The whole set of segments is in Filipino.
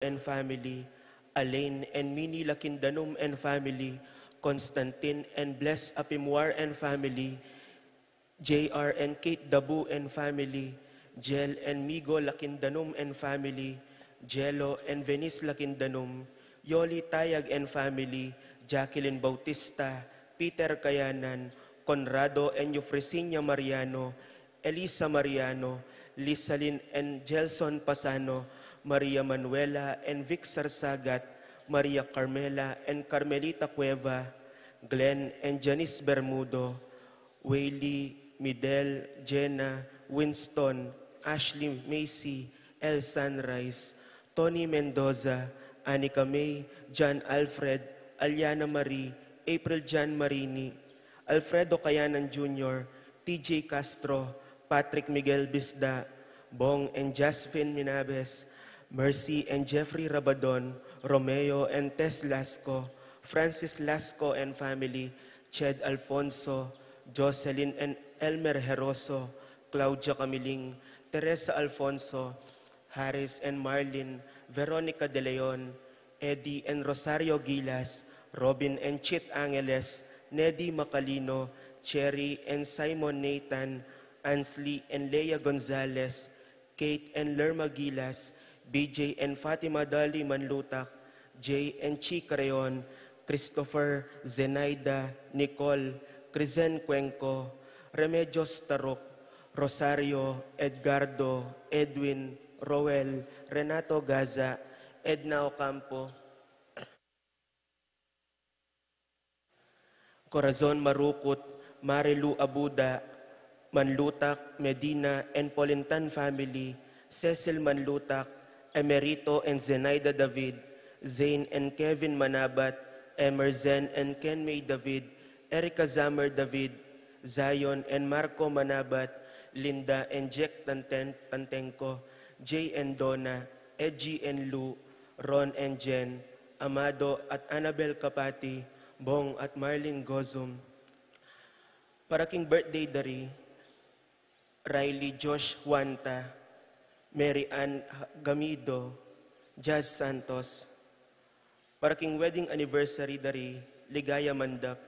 and family, Alain and Minnie Lakindanum and family, Constantine and Bless Apimwar and family, JR and Kate Dabu and family, Jel and Migo Lakindanum and family, Jello and Venice Lakindanum, Yoli Tayag and family, Jacqueline Bautista, Peter Kayanan, Conrado and Eufresinia Mariano, Elisa Mariano, Lisalin and Gelson Pasano, Maria Manuela and Vic Sarsagat, Maria Carmela and Carmelita Cueva, Glenn and Janice Bermudo, Wayley, Midel, Jenna, Winston, Ashley Macy, El Sunrise, Tony Mendoza, Anika May, John Alfred, Aliana Marie, April Jan Marini, Alfredo Cayanan Jr., TJ Castro, Patrick Miguel Bisda, Bong and Jasmine Minabes, Mercy and Jeffrey Rabadon, Romeo and Tess Lasco, Francis Lasco and family, Ched Alfonso, Jocelyn and Elmer Heroso, Claudia Camiling, Teresa Alfonso, Harris and Marlin, Veronica De Leon, Eddie and Rosario Gilas, Robin and Chit Angeles, Neddy Macalino, Cherry and Simon Nathan, Ansley and Leia Gonzalez, Kate and Lerma Gilas, BJ and Fatima Dali Manlutak, Jay and Chi Creon, Christopher, Zenaida, Nicole, Crizen Cuenco, Remedios Tarok, Rosario, Edgardo, Edwin, Roel, Renato Gaza, Edna Ocampo, Corazon Marukut, Marilu Abuda, Manlutak, Medina, and Polintan family, Cecil Manlutak, Emerito and Zenaida David, Zane and Kevin Manabat, Emerzen and Ken May David, Erica Zamer David, Zion and Marco Manabat, Linda and Jack Tantenko, Jay and Donna, Edgy and Lou, Ron and Jen, Amado at Annabel Kapati, Bong at Marlene Gozum. Para king birthday dari, Riley Josh Wanta, Mary Ann Gamido, Jazz Santos. Para king wedding anniversary dari, Ligaya Mandap.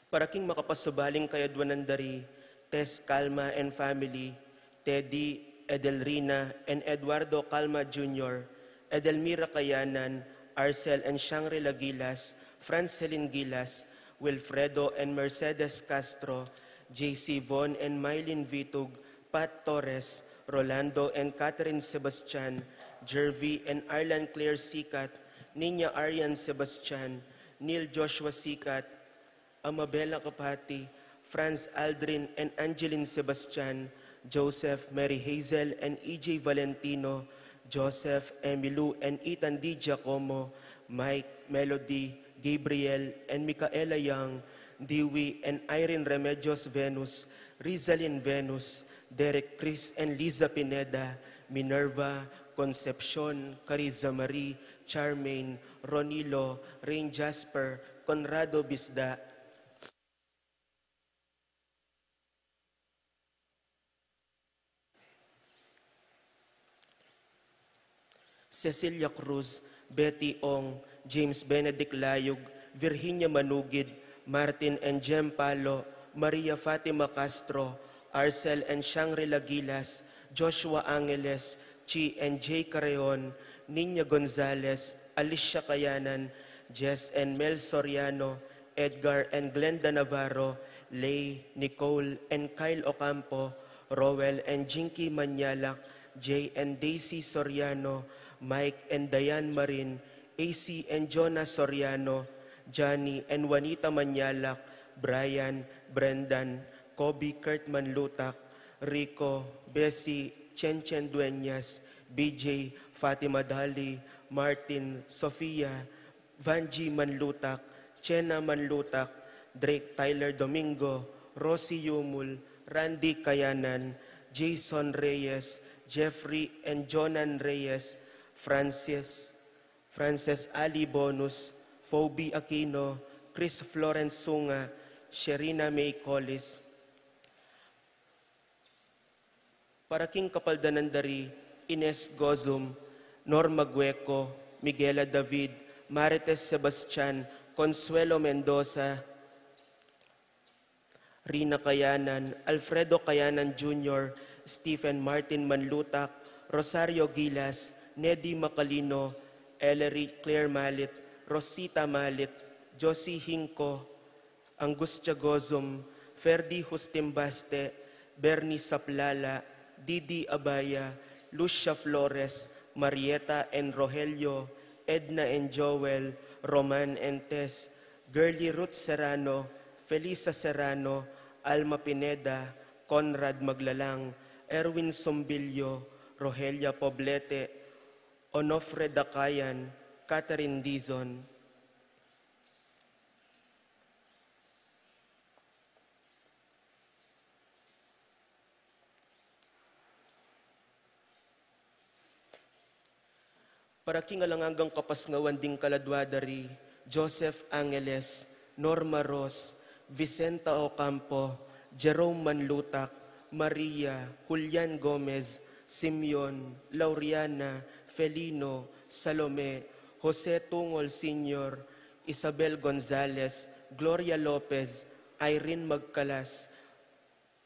Para king makapasubaling kayadwanan dari, Tess Calma and family, Teddy, Edelrina, and Eduardo Calma Jr., Edelmira Kayanan, Arcel and Shangri-La Gilas, Francelin Gilas, Wilfredo and Mercedes Castro, JC Von and Mylene Vitug, Pat Torres, Rolando and Catherine Sebastian, Jervy and Arlan Claire Sikat, Nina Arian Sebastian, Neil Joshua Sikat, Amabella Kapati, Franz Aldrin and Angeline Sebastian, Joseph, Mary Hazel and EJ Valentino, Joseph, Emilu and Ethan D. Giacomo, Mike, Melody, Gabriel and Micaela Young, Dewey and Irene Remedios Venus, Rizalyn Venus, Derek Chris and Liza Pineda, Minerva, Concepcion, Cariza Marie, Charmaine, Ronilo, Rain Jasper, Conrado Bisda, Cecilia Cruz, Betty Ong, James Benedict Layug, Virginia Manugid, Martin and Jem Palo, Maria Fatima Castro, Arcel and Shangri-La Gilas, Joshua Angeles, Chi and Jay Carreon, Nina Gonzalez, Alicia Kayanan, Jess and Mel Soriano, Edgar and Glenda Navarro, Lay, Nicole and Kyle Ocampo, Rowell and Jinky Manyalak, Jay and Daisy Soriano, Mike and Diane Marin, AC and Jonah Soriano, Johnny and Juanita Manyalak, Brian, Brendan, Kobe Kurt Manlutak, Rico, Bessie, Chen Dueñas, BJ, Fatima Dali, Martin, Sofia, Vanji Manlutak, Chena Manlutak, Drake Tyler Domingo, Rosie Yumul, Randy Kayanan, Jason Reyes, Jeffrey and Jonan Reyes, Frances Ali Bonus, Phoebe Aquino, Chris Florence Sunga, Sherina May Collis. Para king kapaldanan dari, Ines Gozum, Norma Gueco, Miguela David, Marites Sebastian, Consuelo Mendoza, Rina Kayanan, Alfredo Kayanan Jr., Stephen Martin Manlutak, Rosario Gilas, Nedy Macalino, Ellery Claire Malit, Rosita Malit, Josie Hinco, Angustia Gozum, Ferdi Justimbaste, Bernie Saplala, Didi Abaya, Lucia Flores, Marieta and Rogelio, Edna and Joel, Roman and Tess, Girly Ruth Serrano, Felisa Serrano, Alma Pineda, Conrad Maglalang, Erwin Sombilyo, Rogelia Poblete, Onofre Dakayan, Catherine Dizon. Para kingalangagang kapasngawan ding kaladwadari, Joseph Angeles, Norma Ros, Vicenta Ocampo, Jerome Manlutak, Maria, Julian Gomez, Simeon, Lauriana, Felino, Salome, Jose Tungol Sr., Isabel Gonzalez, Gloria Lopez, Irene Magcalas,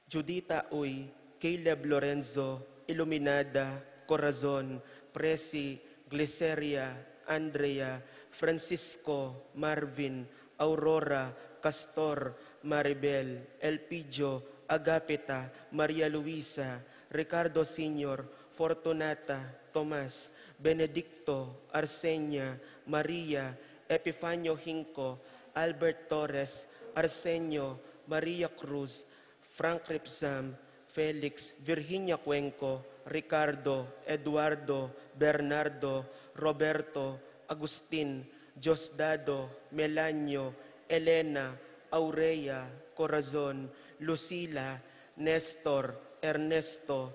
Judita Uy, Caleb Lorenzo, Iluminada, Corazon, Presi, Glyceria, Andrea, Francisco, Marvin, Aurora, Castor, Maribel, Elpidio, Agapita, Maria Luisa, Ricardo Sr., Fortunata, Tomas, Benedicto, Arsenia, Maria, Epifanio Hinco, Albert Torres, Arsenio, Maria Cruz, Frank Ripsam, Felix, Virginia Cuenco, Ricardo, Eduardo, Bernardo, Roberto, Agustin, Diosdado, Melanio, Elena, Aurea, Corazon, Lucila, Nestor, Ernesto,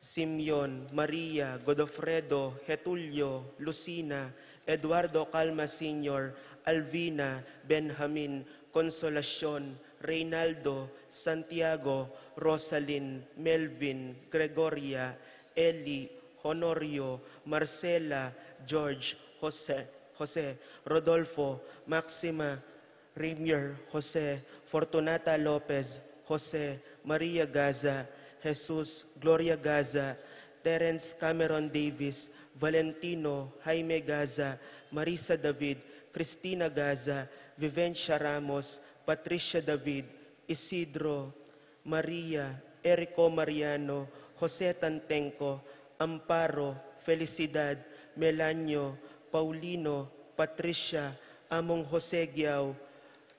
Simeon, Maria, Godofredo, Getulio, Lucina, Eduardo Calma Sr., Alvina, Benjamin, Consolacion, Reynaldo, Santiago, Rosalyn, Melvin, Gregoria, Eli, Honorio, Marcela, George, Jose, Rodolfo, Maxima, Remier, Jose, Fortunata Lopez, Jose, Maria Gaza, Jesus, Gloria Gaza, Terence Cameron Davis, Valentino, Jaime Gaza, Marisa David, Cristina Gaza, Vivencia Ramos, Patricia David, Isidro, Maria, Erico Mariano, Jose Tantenco, Amparo, Felicidad, Melanio, Paulino, Patricia, Among Jose Giao,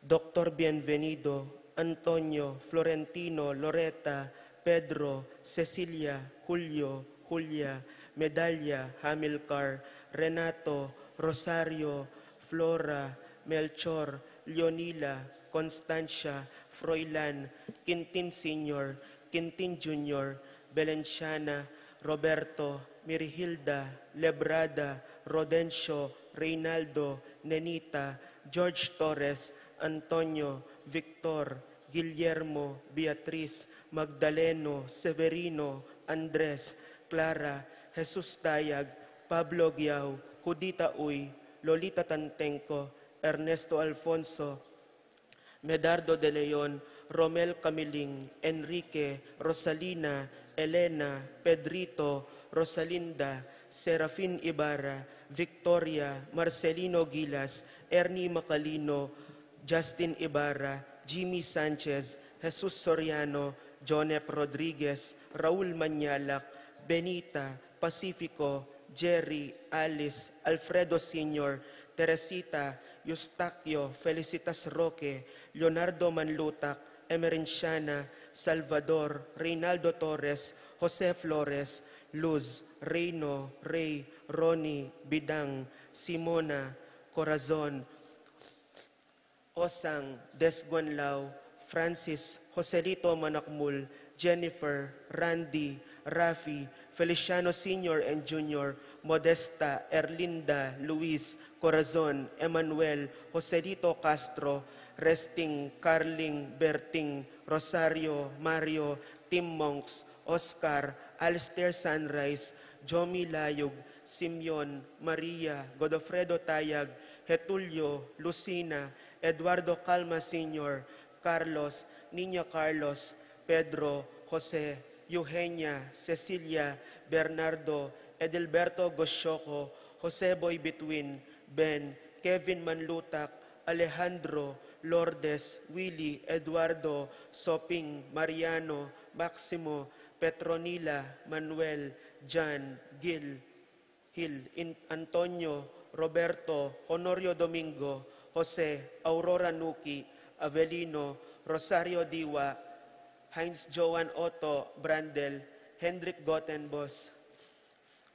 Dr. Bienvenido, Antonio, Florentino, Loreta, Pedro, Cecilia, Julio, Julia, Medalla, Hamilcar, Renato, Rosario, Flora, Melchor, Leonila, Constancia, Froilan, Quintin Sr., Quintin Jr., Belenciana, Roberto, Mirihilda, Lebrada, Rodencio, Reynaldo, Nenita, George Torres, Antonio, Victor, Guillermo, Beatriz, Magdaleno, Severino, Andres, Clara, Jesus Tayag, Pablo Giao, Judita Uy, Lolita Tantenco, Ernesto Alfonso, Medardo de Leon, Romel Camiling, Enrique, Rosalina, Elena, Pedrito, Rosalinda, Serafin Ibarra, Victoria, Marcelino Gilas, Ernie Macalino, Justin Ibarra, Jimmy Sanchez, Jesus Soriano, Jonep Rodriguez, Raul Manyalak, Benita, Pacifico, Jerry, Alice, Alfredo Sr., Teresita, Eustaquio, Felicitas Roque, Leonardo Manlutak, Emerenciana, Salvador, Reynaldo Torres, Jose Flores, Luz, Reyno, Ray, Ronnie, Bidang, Simona, Corazon, Osang, Desguanlao, Francis, Joselito Manakmul, Jennifer, Randy, Rafi, Feliciano Sr. and Jr., Modesta, Erlinda, Luis, Corazon, Emmanuel, Joselito Castro, Resting, Carling, Berting, Rosario, Mario, Tim Monks, Oscar, Alistair Sunrise, Jomi Layog, Simeon, Maria, Godofredo Tayag, Getulio, Lucina, Eduardo Calma Sr., Carlos, Niña Carlos, Pedro, Jose, Eugenia, Cecilia, Bernardo, Edelberto Gosyoco, Jose Boy Betwin, Ben, Kevin Manlutak, Alejandro, Lourdes, Willie, Eduardo, Soping, Mariano, Maximo, Petronila, Manuel, Jan, Gil, Antonio, Roberto, Honorio Domingo, Jose, Aurora Nuki, Avelino, Rosario Diwa, Heinz Joan Otto, Brandel, Hendrik Gottenbos,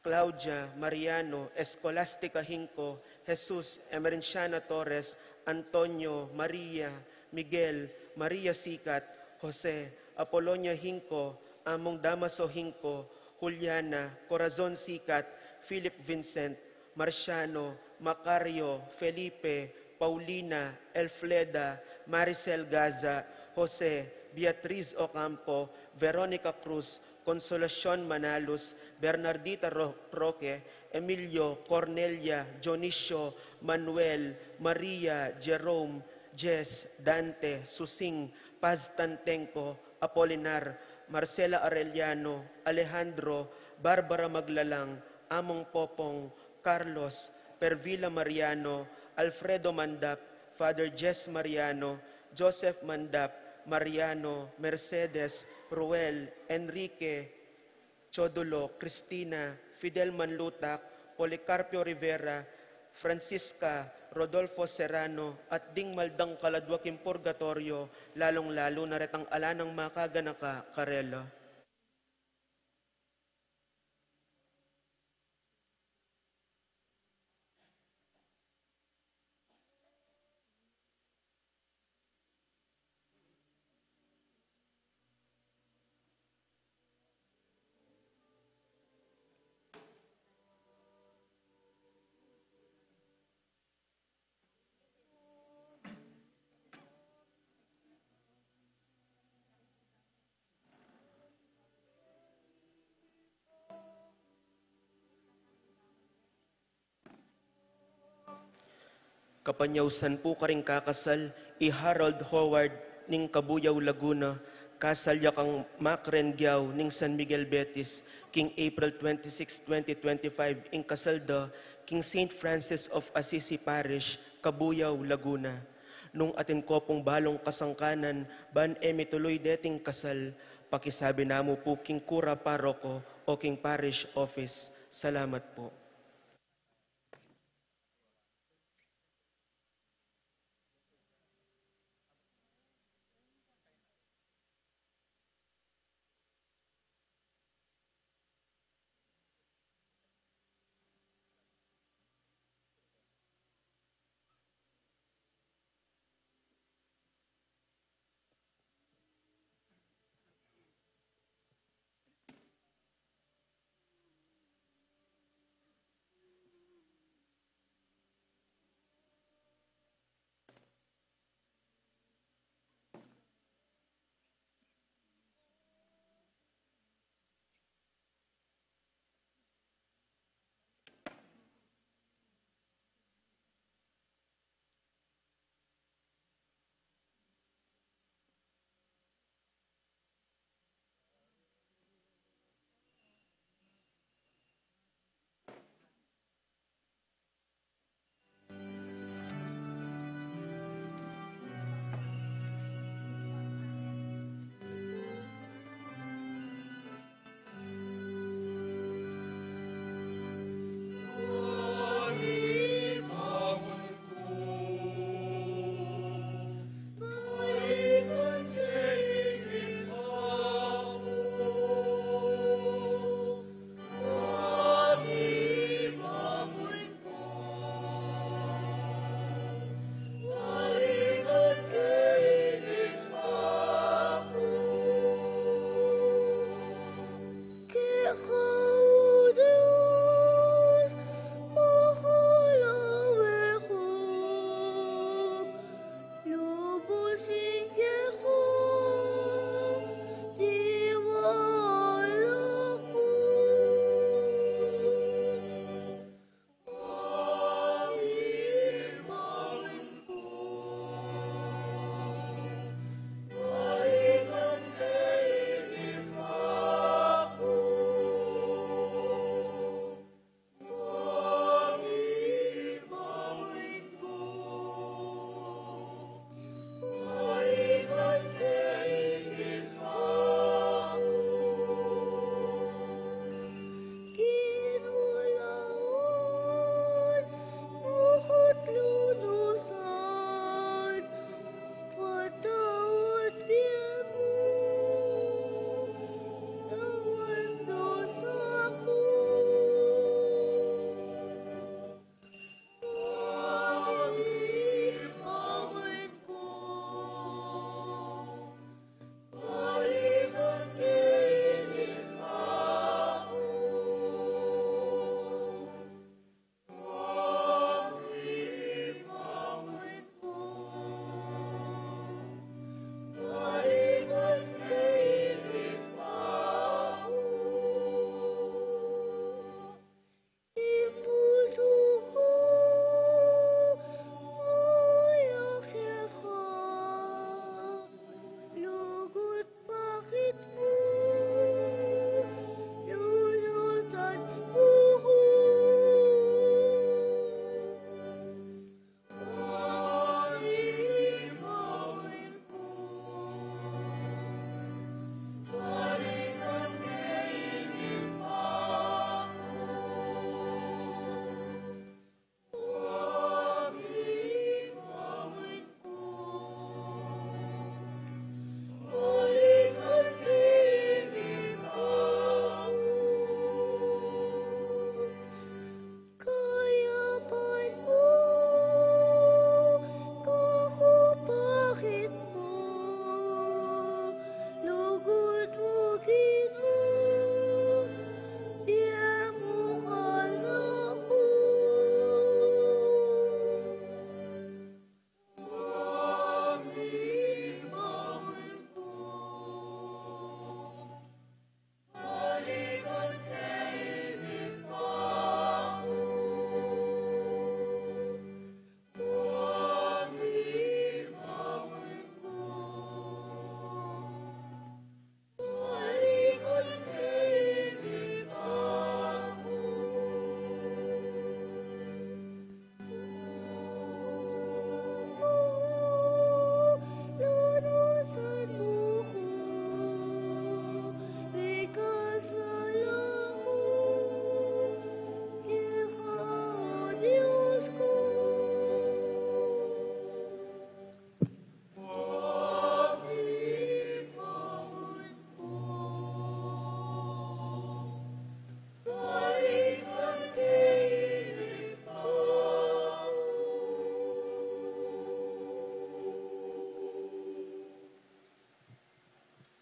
Claudia, Mariano, Escolastica Hinco, Jesus, Emerenciana Torres, Antonio, Maria, Miguel, Maria Sikat, Jose, Apolonia Hinco, Among Damaso Hinco, Juliana, Corazon Sikat, Philip Vincent, Marciano, Macario, Felipe, Paulina, Elfleda, Maricel Gaza, Jose, Beatriz Ocampo, Veronica Cruz, Consolacion Manalos, Bernardita Roque, Emilio, Cornelia, Dionisio, Manuel, Maria, Jerome, Jess, Dante, Susing, Paz Tantenco, Apolinar, Marcela Arellano, Alejandro, Barbara Maglalang, Among Popong, Carlos, Pervila Mariano, Alfredo Mandap, Father Jess Mariano, Joseph Mandap, Mariano, Mercedes, Ruel, Enrique, Chodulo, Cristina, Fidel Manlutak, Policarpio Rivera, Francisca, Rodolfo Serrano, at ding maldang kaladwaking purgatorio, lalong-lalo na retang ala ng makaganaka, Karela. Kapanyawsan po karing kakasal, i-Harold Howard ning Kabuyaw, Laguna, kasalya kang Macren Giao ning San Miguel Betis, King April 26, 2025, ing kasalda, King St. Francis of Assisi Parish, Kabuyaw, Laguna. Nung atin ko pong balong kasangkanan, ban tuloy deting kasal, pakisabi namo po King Kura Paroko o King Parish Office. Salamat po.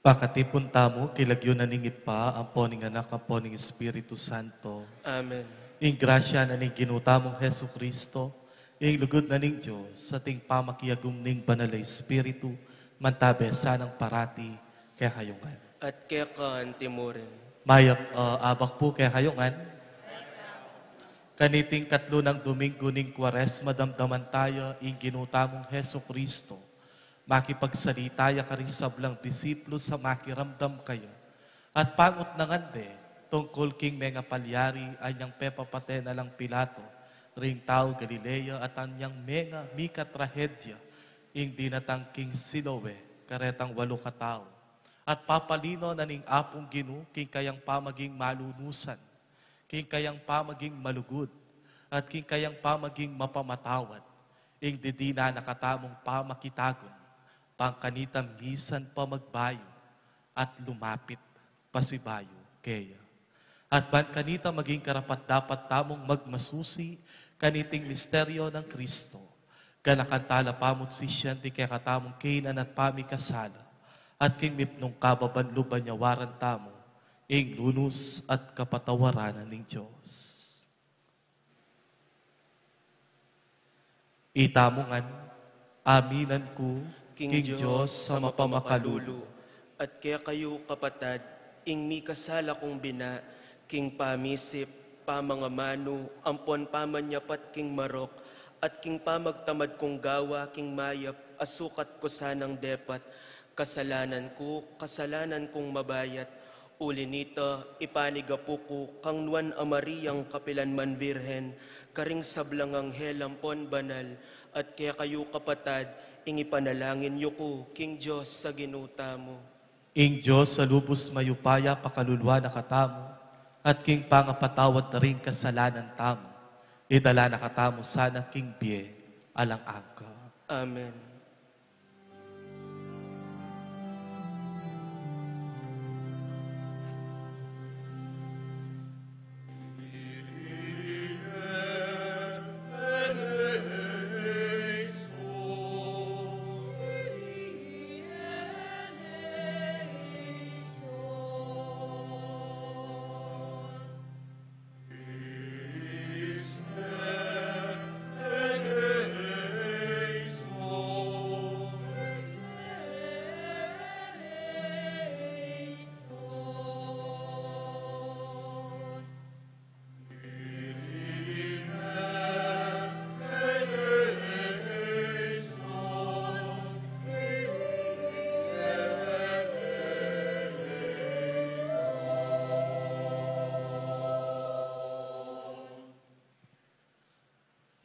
Pakatipon tamo, kilagyo na ning ipa, ang poning anak, ang poning Espiritu Santo. Amen. Ing grasya na ning ginutamong Heso Kristo, ing lugod na ning Diyos, sa ting pamakiyagong ning banalay Espiritu, mantabe sanang parati, kaya hayungan. At kaya kaan timurin. Mayap abak po kaya hayungan. Kaniting katlo ng Domingo ning Kwaresma, damdaman tayo, ing ginutamong Heso Kristo. Makipagsalitaya ka rin sa blang disiplo sa makiramdam kayo. At pangot na ngande, tungkol king mga palyari, anyang pepapate na lang Pilato, ring tao Galilea at anyang mga mika trahedya, ing dinatang king Siloe, karetang 8 katao. At papalino na ning apong ginu, king kayang pamaging malunusan, king kayang pamaging malugod, at king kayang pamaging mapamatawad, ing didina nakatamong pamakitagon, pangkanita misan pa magbayo at lumapit pasibayo kaya. At ban kanita maging karapat dapat tamong magmasusi kaniting misteryo ng Kristo. Ganakantala pamot si siyente kaya katamong kainan at pamikasala at king mipnong kababanluban niya waran tamo ing lunos at kapatawaranan ng Diyos. Itamongan, aminan ko, King Diyos sa mapamakalulu. At kaya kayo kapatad, ing mi kasala kong bina, king pamisip, pamangamano, ampon pamanyapat king marok, at king pamagtamad kong gawa, king mayap, asukat ko sanang depat, kasalanan kong mabayat, uli nito, ipanigapu ko, kang nuan amariyang kapilanman virhen, karing sablang anghel ampon banal, at kaya kayo kapatad, ing ipanalangin niyo ko, King Diyos sa ginuta mo. Ing Diyos sa lubos mayupaya pakalulwa na katamo, at king pangapatawad na rin kasalanan tamo, idala na katamo sana king biye, alang angka. Amen.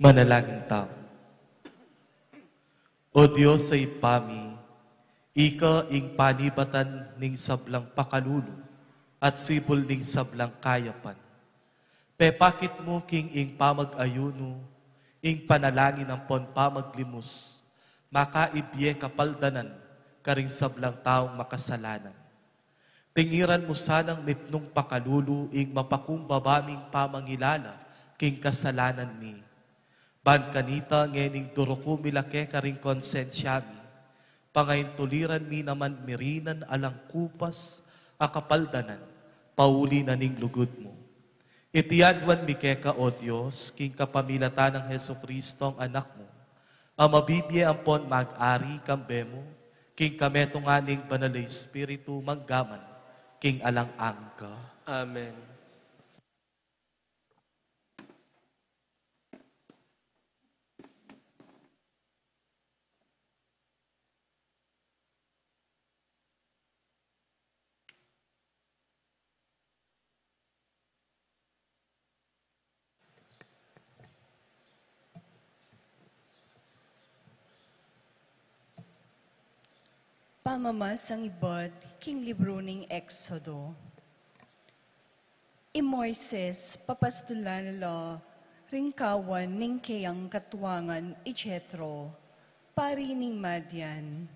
Manalangin tao. O Diyos sa ipami, ika ing panibatan ning sablang pakalulu at sibol ning sablang kayapan. Pepakit mo king ing pamag-ayuno, ing panalangin ang pon pamaglimus, makaibye kapaldanan, karing sablang taong makasalanan. Tingiran mo sanang mipnong pakalulu, ing mapakumbabaming pamangilala, king kasalanan ni. Ban kanita ngening duruko milake karing konsensyami, pangayin tuliran mi naman mirinan alang kupas, akapaldanan, pauli na ning lugod mo. Itiadwan mi keka, O Diyos, king kapamilatan ng Heso Kristo ang anak mo, ang mabibye ampon mag-ari kambe mo, king kametong aning banalay Espiritu manggaman, king alang angka. Amen. Pamamasang ibad, king libro ning Exodo. Moises, papastulan nila, ringkawan ning kayang katuwangan Jetro, pari ning Madian.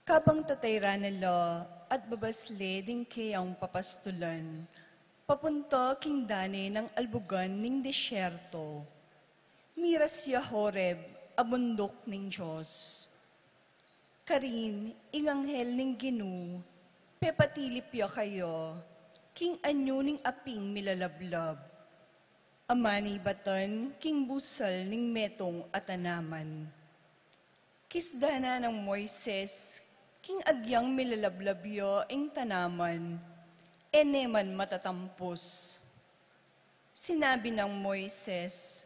Kabang tatayra nila at babasle ding kayang papastulan, papunta king dane ng albugan ning desyerto. Miras ya Horeb, abundok ning Diyos. Karin, inganghel ning Ginu, Pepatilipya kayo, king anyuning aping milalablab. Amani batan, king busal ning metong atanaman. Kisdana ng Moises, king agyang milalablabyo ing tanaman, eneman matatampos. Sinabi ng Moises,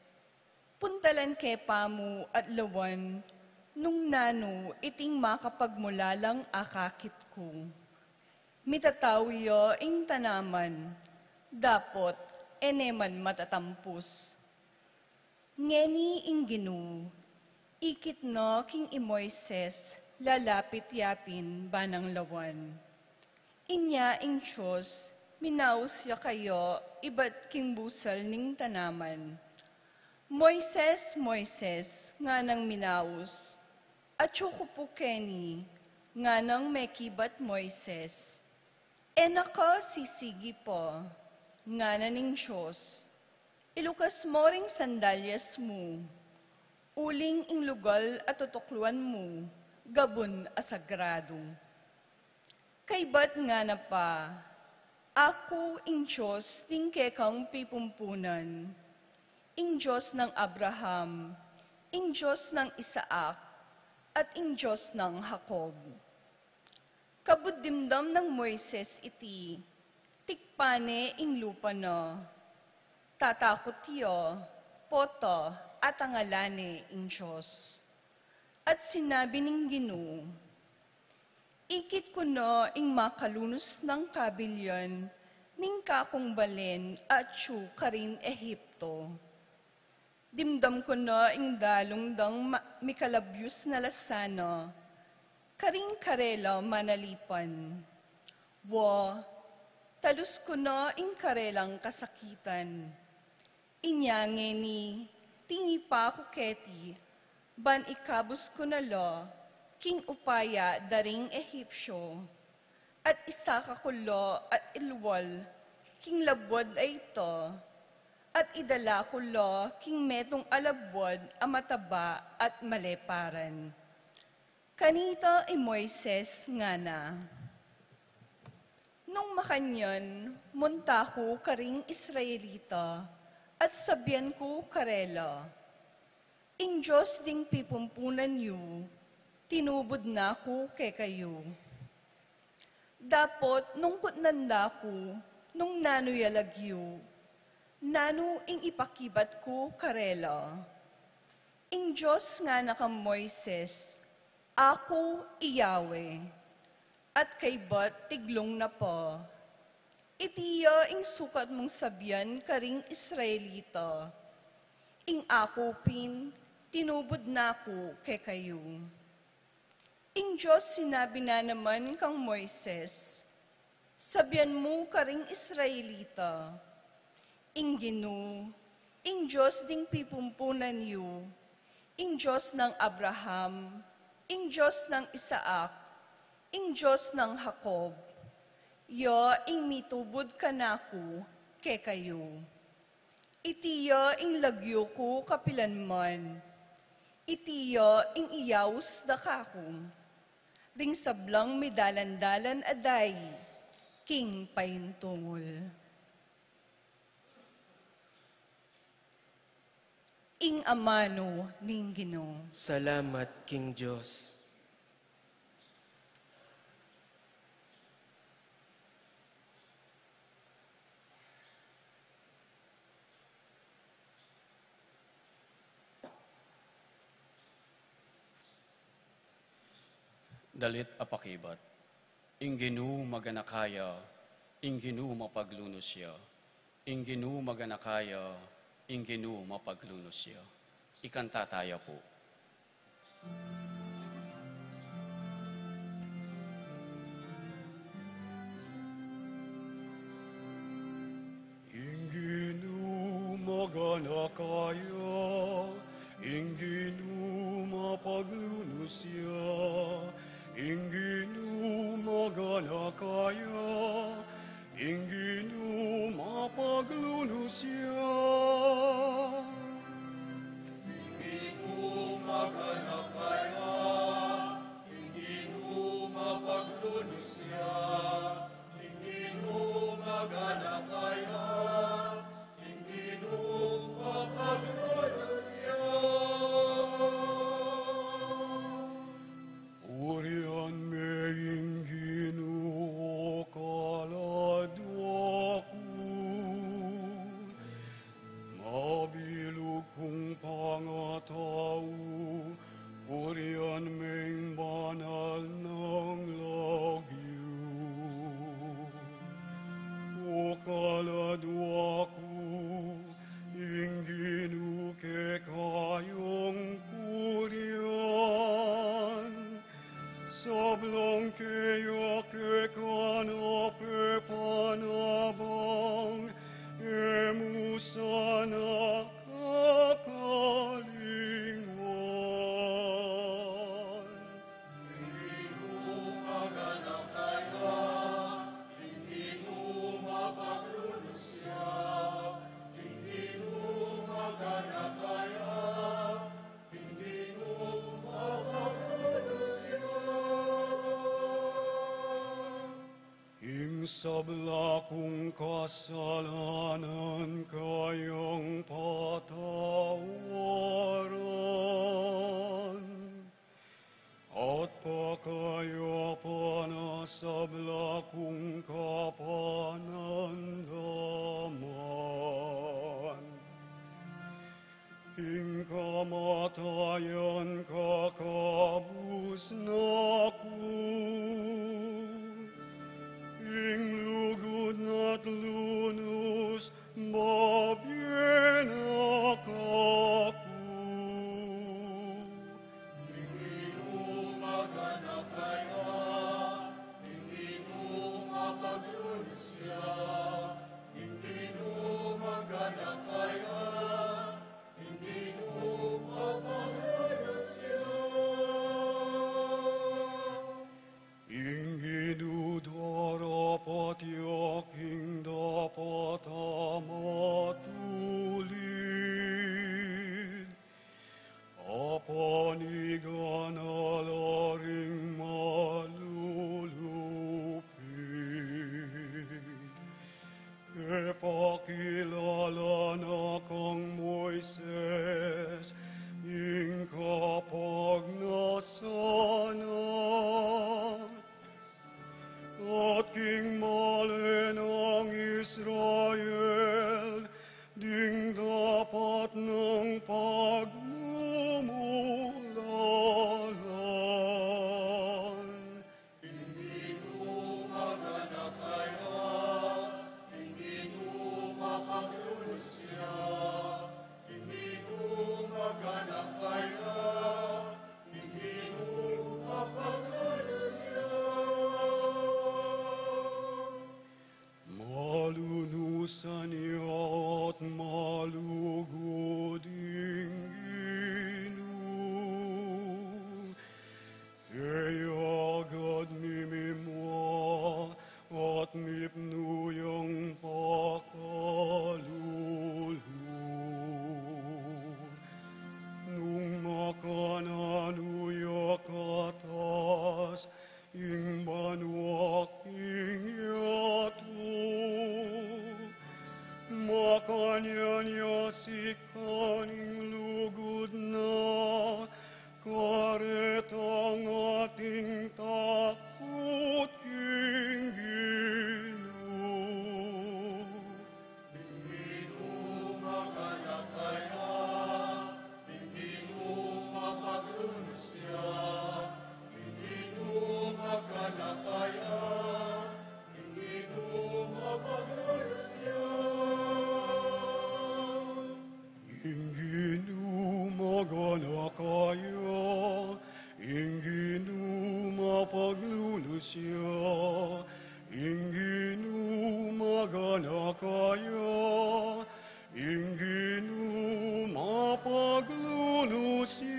puntalan kay pamu at lawan, nung nano iting makapagmulalang akakit ko. Mitatawiyo ing tanaman, dapot eneman matatampos. Ngeni ing ginu, ikit no king Moises, lalapit yapin banang lawan. Inya ing Diyos, minaus ya kayo, iba't king busal ning tanaman. Moises, Moises, nga nang minaus, at po keni, nga nang mekibat Moises. Enako sisigi po, nga naning Diyos, ilukas mo ring sandalyas mo, uling ing lugal at tutukluan mo, gabon asagrado. Kaybat nga na pa, ako ing Diyos ting kekang pipumpunan, ing Diyos ng Abraham, ing Diyos ng Isaac, at ing Diyos ng Jacob. Kabuddimdam ng Moises iti, tikpane ing lupa no, tatakot tiyo, poto, at angalane ing Diyos. At sinabi ning Ginu, ikit ko no ing makalunos ng kabilyan, ning kakong balen at siyu karin Ehipto. Dimdam ko no ing dalong dang mikalabyus na lasano, karing karela manalipan. Wo, talus ko no ing karelang kasakitan. Inyange ni, tingi pa ako keti, ban ikabus ko na lo, king upaya daring Ehipsyo, at isa kakulo at ilwal, king labwad ay ito, at idala kulo, king metong alabwad, amataba at maleparan. Kanito ay Moises nga na. Nung makanyon, munta ko karing Israelita, at sabyan ko karela. Ing Diyos ding pipumpunan yu, tinubod na ko kay kayo. Dapot nung kutnanda ko, nung nanuyalagyo, nanu ing ipakibat ko karela. Ing Diyos nga naka Moises, ako iyawe, at kay bat tiglong na po. Itiya ing sukat mong sabyan karing Israelita, ing ako pin, tinubod na ko kay kayo. Ing Diyos sinabi na naman kang Moises, sabyan mo karing Israelita, ing Ginu, ing Diyos ding pipumpunan yu, ing Diyos ng Abraham, ing Diyos ng Isaac, ing Diyos ng Jacob, yo ing mitubod ka na ko kay kayo. Itiyo ing lagyo ko kapilanman, itiyo ing iyaws da kako, ring sablang midalan-dalan aday, king payintungol. Ing amano ning Ginoo. Salamat, King Diyos. Dalit apakibat, inginu maganakaya, inginu mapaglunosya, inginu maganakaya, inginu mapaglunosya. Ikanta tayo po. Inginu maganakaya, inginu mapaglunosya, inginu maganakaya, inginu mapaglunosya. Inginu maganakaya, inginu mapaglunosya, kung pangatao, purihan ming banal ng lagyo. O kaladwa ko, ingginu ke kayong purihan, sablong kayo ke kanape panabang, emusana kakalingon. Ing sabla kong kasalanan kayang patawaran, at pakayapan na sabla kong kapanandaman. Ing kamatayan kakabus na ko, ing lugod na't lunos, mabien ako. Ing hinudwara patiyak, ing dapat amatulid, apanigan alaring malulupid. Epakilala na kang Moises, ing kapag nasana, at king malen ang Israel, ding dapat ng pagmumulalan. Malunusan niya at malugod inginu, kaya agad mimimwa at mipnuyang pakalulu. Nung makananuyak atas, ing banwak ing yatu, makanya sikan ing lugod na, karetang ating takot ing ginu. Inginu magana kaya, inginu mapaglulusya, inginu magana kaya, inginu mapaglulusya.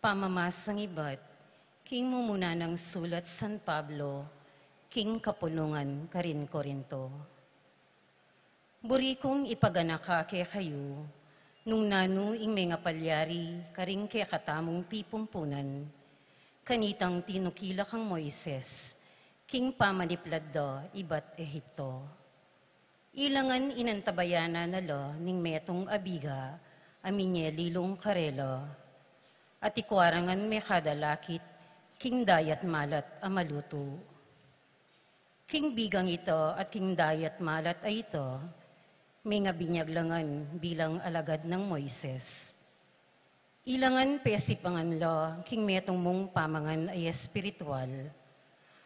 Pamamasang iba't, King mumuna ng sulat San Pablo, King kapulungan Karin Korinto. Buri kong ipaganaka kay kayo, Nung nanu ing mga palyari, karing kaya katamong pipumpunan, kanitang tinukila kang Moises, king pamaniplat do, ibat Ehipto. Ilangan inantabayana nalo ning metong abiga, aminye lilong karelo, at ikwarangan me kadalakit, king dayat malat amaluto. King bigang ito at king dayat malat ay ito, may nga binyaglangan bilang alagad ng Moises. Ilangan pesi panganlo, king metong mong pamangan ay espiritual,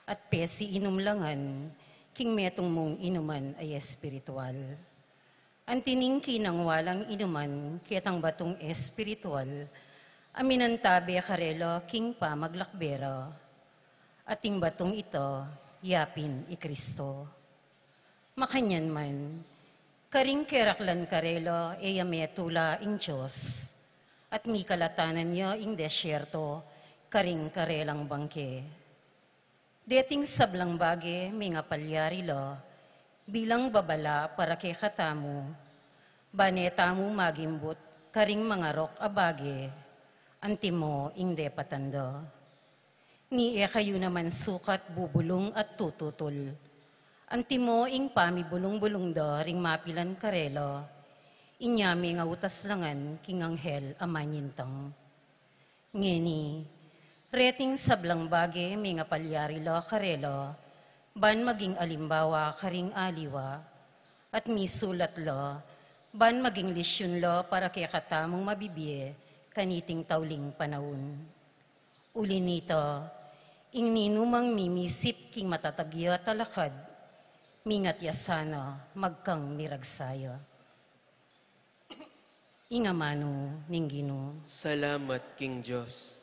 at pesi inumlangan, king metong mong inuman ay espiritual. Antining kinang walang inuman, kitang batong espiritual, aminantabe karelo, king pa maglakbero, ating batong ito, yapin i Kristo. Makanyan man, karing keraklan karelo, eyame tula ing Diyos, at mi kalatanan niya ing desyerto, karing karelang bangke. Deting sablang bage, may nga palyari lo, bilang babala para kay katamu, banetamu magimbut, karing mga rok abage, antimo ing de patando. Ni kayo naman sukat bubulong at tututol, antimo ing pamibulong-bulong do, ring mapilan karelo, inyami nga utas langan king anghel amanyintang. Ngeni, reting sablang bage may nga palyari lo karelo, ban maging alimbawa karing aliwa, at misulat lo, ban maging lisyon lo para kaya katamong mabibye, kaniting tauling panahon. Uli nito, ing ninumang mimisip king matatagyo talakad, mingat yasana magkang miragsayo. Ingamano ning Ginoo. Salamat, King Diyos.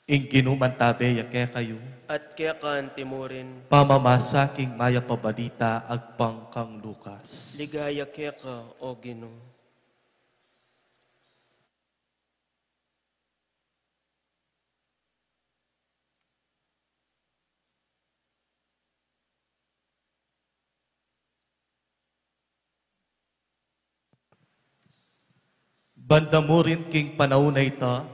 Ing ginumantabe yake kayo, At kaya kan timurin, pamamasa king maya pabalita agpang kang Lucas. ligaya kaya ka, O Ginoo. Banda mo rin king panahon na ito,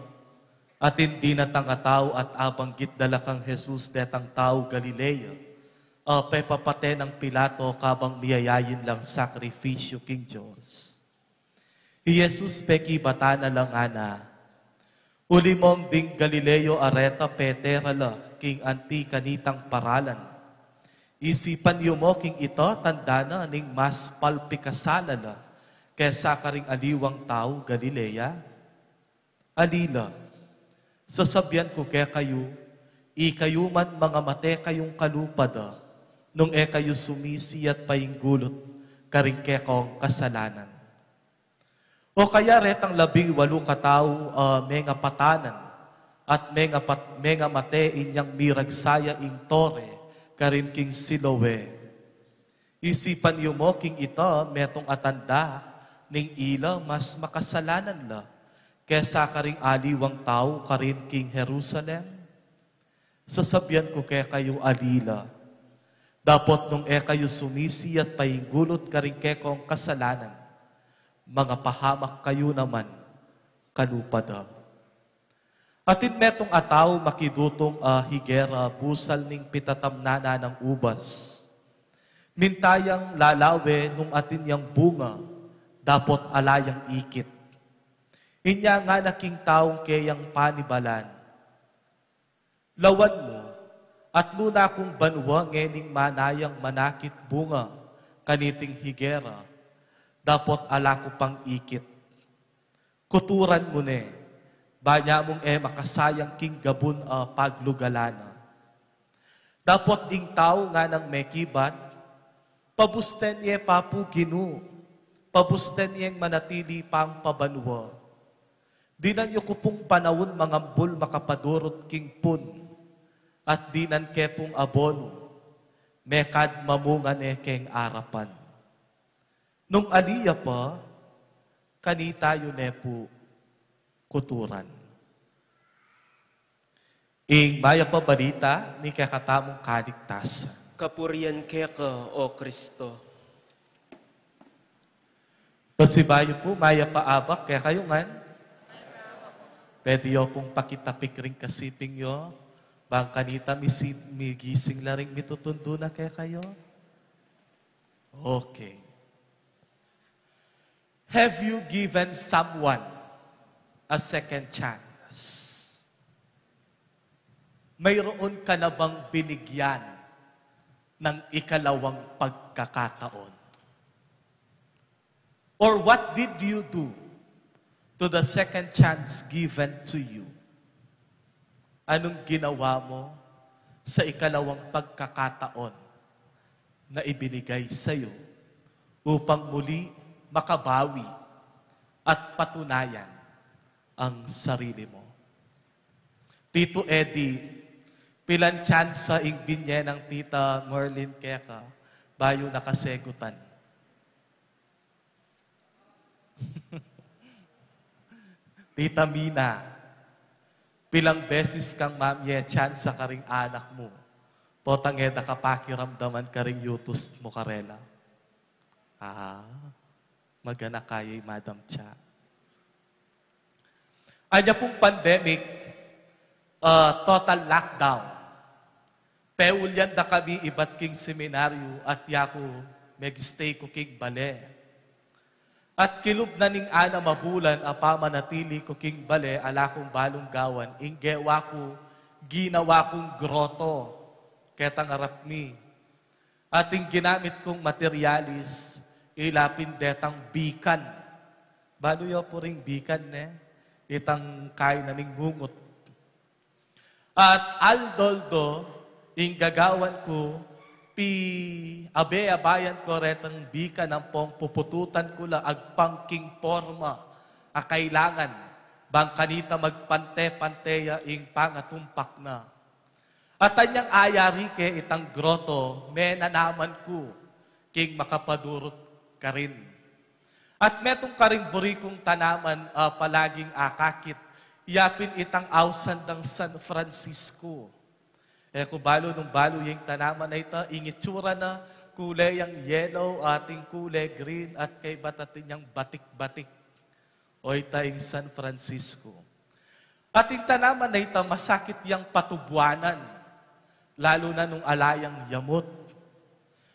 at hindi na tao at abanggit dala kang Jesus detang tao Galileo, pepapate ng Pilato kabang miyayayin lang sakrifisyo king Diyos. Jesus peki bata na lang ana, uli mong ding Galileo areta peterala king anti kanitang paralan. Isipan niyo mo king ito tandana ning mas palpikasalala kesa karing aliwang tao Galilea. Alila, sasabyan ko kaya kayo, ikayo man mga mate kayong kalupada, nung kayo sumisi at painggulot, karing kekong kasalanan. O kaya retang 18 katao, menga patanan, at menga mate inyang miragsaya ing tore, karin king Siloe. Isipan niyo mo king ito, metong atanda, ning ila mas makasalanan la, kesa karing aliwang tao, karin king Jerusalem. Sasabihan ko kaya kayo alila. Dapat nung kayo sumisi at pahinggulot karing kekong kasalanan, mga pahamak kayo naman, kalupada. Atin metong ataw makidutong higera, busal ning pitatamnana ng ubas. Mintayang lalawe nung atin yang bunga, dapat alayang ikit. Inya nga naking taong kayang panibalan. Lawan mo, at luna kong banwa ngening manayang manakit bunga, kaniting higera, dapat ala ko pang ikit. Kuturan mo ne, banya mong makasayang king gabun paglugalana. Dapat ding tao nga ng mekibat, pabusten niya papu ginu, pabusten niyang manatili pang pabanwa. Di na niyo kupong panawon mangambul makapadurot king pun, at di nan kepong abono, mekad mamungan keng arapan. Nung aliya pa, kanita yun po kuturan. Ing maya pa balita ni kakatamong kaligtasan. Kapurian keka, O Kristo. Pasibayo po, maya pa abak, kaya kayo nga. Pwede yo pong pakitapik ring kasiping yo. Bang kanita migising la ring mitutundo na kaya kayo? Okay. Have you given someone a second chance? Mayroon ka na bang binigyan ng ikalawang pagkakataon? Or what did you do to the second chance given to you? Anong ginawa mo sa ikalawang pagkakataon na ibinigay sa iyo upang muli makabawi at patunayan ang sarili mo? Tito Eddie, pilan tsansa ing binye ng Tita Merlin Keka, bayo nakasegutan. Tita Mina, pilang beses kang mamye tsansa ka ring anak mo, potang nakapakiramdaman ka ring yutos mo karela. Magana kaya'y Madam Cha. Anya pong pandemic, total lockdown. Peulyan da kami ibat king seminaryo at yaku mag-stay ko king bale. At kilub na ning ana mabulan apa manatili ko king bale ala kong balong gawan inggewa ko ginawa kong groto ketang arap mi. Ating ginamit kong materialis ilapin detang bikan. Balo yo po ring bikan ne itang kain naming ngungot. At aldoldo ing gagawan ko abayan ko retang bika ng pong pupututan ko la agpangking forma a kailangan bang kanita magpante-panteya ing pangatumpak na. At anyang ayari ke itang groto, menanaman ko king makapadurot ka rin. At metong karing burikong tanaman palaging akakit, yapin itang ausan ng San Francisco. Kung balo nung balo yung tanaman na ito, ingitsura na kulay yung yellow, ating kulay green, at kay batatin yung batik-batik. O ito yung San Francisco. Ating tanaman na ito, masakit yung patubuanan, lalo na nung alayang yamot.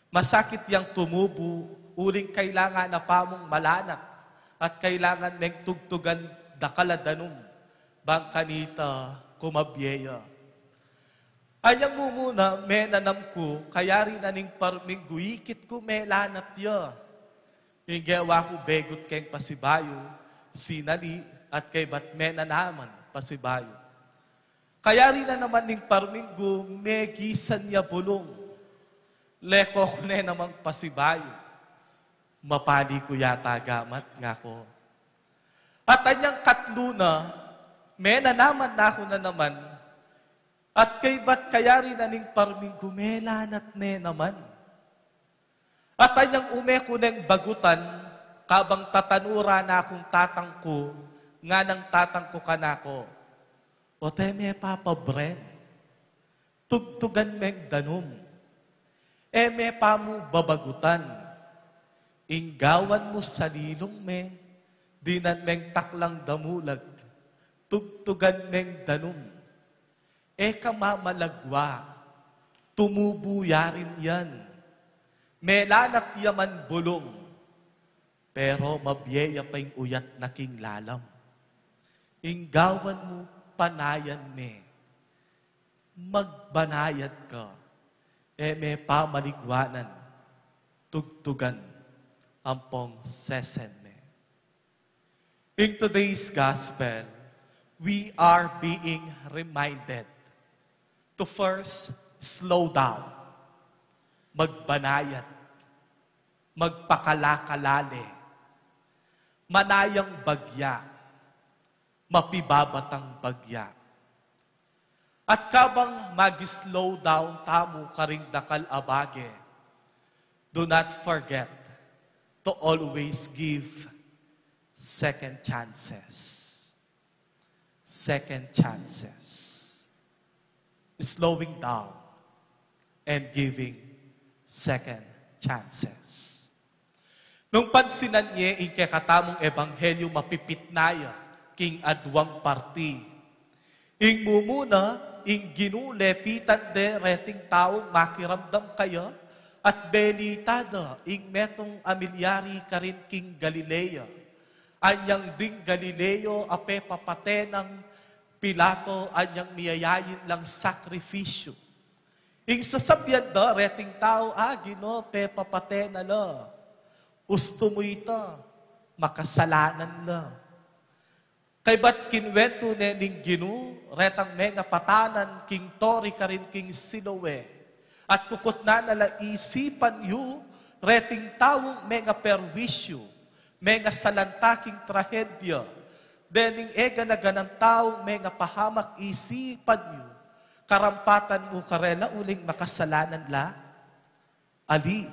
Masakit yung tumubo, uling kailangan na pamong malanak, at kailangan neng tugtugan dakaladanum, bang kanita kumabyeya. Anyang mumuna, menanam ko, kaya rin aning parming guikit ko melanat ya. Inggewa ko begot keng pasibayo, sinali, at kay bat menanaman pasibayo. Kaya rin na naman ning parming gu, megisan niya bulong. Leko ko na namang pasibayo. Mapali ko yata gamat nga ko. At anyang katluna, menanaman na ako na naman, at kay ba't kaya rin aning parming gumelanat ne naman. At anyang umeko neng bagutan, kabang tatanura na akong tatangko, nga nang tatangko ka na ko. O teme Papa Bren, tugtugan meng danom. Eme pa mo babagutan. Inggawan mo sa lilong me, dinan meng taklang damulag. Tugtugan meng danom. E kamamalagwa, tumubuya rin yan. Melanak yaman bulong, pero mabyeya pa yung uyat na king lalam. Inggawan mo, panayan me. Magbanayad ka. May pamaligwanan. Tugtugan. Ampong sesen me. In today's gospel, we are being reminded to first slow down. Magbanayad. Magpakalakalale. Manayang bagya. Mapibabatang bagya. At kabang mag-slow down tamo karing dakal abage, do not forget to always give second chances. Second chances. Slowing down and giving second chances. Nung pansinan niya, ikakatamong ebanghelyo mapipitnaya, king adwang parti. Ing mumuna, ing ginulepitan de reting taong makiramdam kayo, at belitada, ing metong amilyari karin king Galilea. Anyang ding Galileo, ape papate ng Pilato, anyang niyayayin lang sakrifisyo. Ing sasabyan da, reting tao, Gino, pe papate na la. Gusto mo ito, makasalanan la. Kay ba't kinwento ning Gino, retang menga patanan, king Tori karin king Siloe. At kukot na nala isipan yu, reting tawong menga perwisyo, menga salantaking trahedya. Dening ega na ganang taong menga pahamak isipan yu, karampatan mo karela uling makasalanan la. Ali.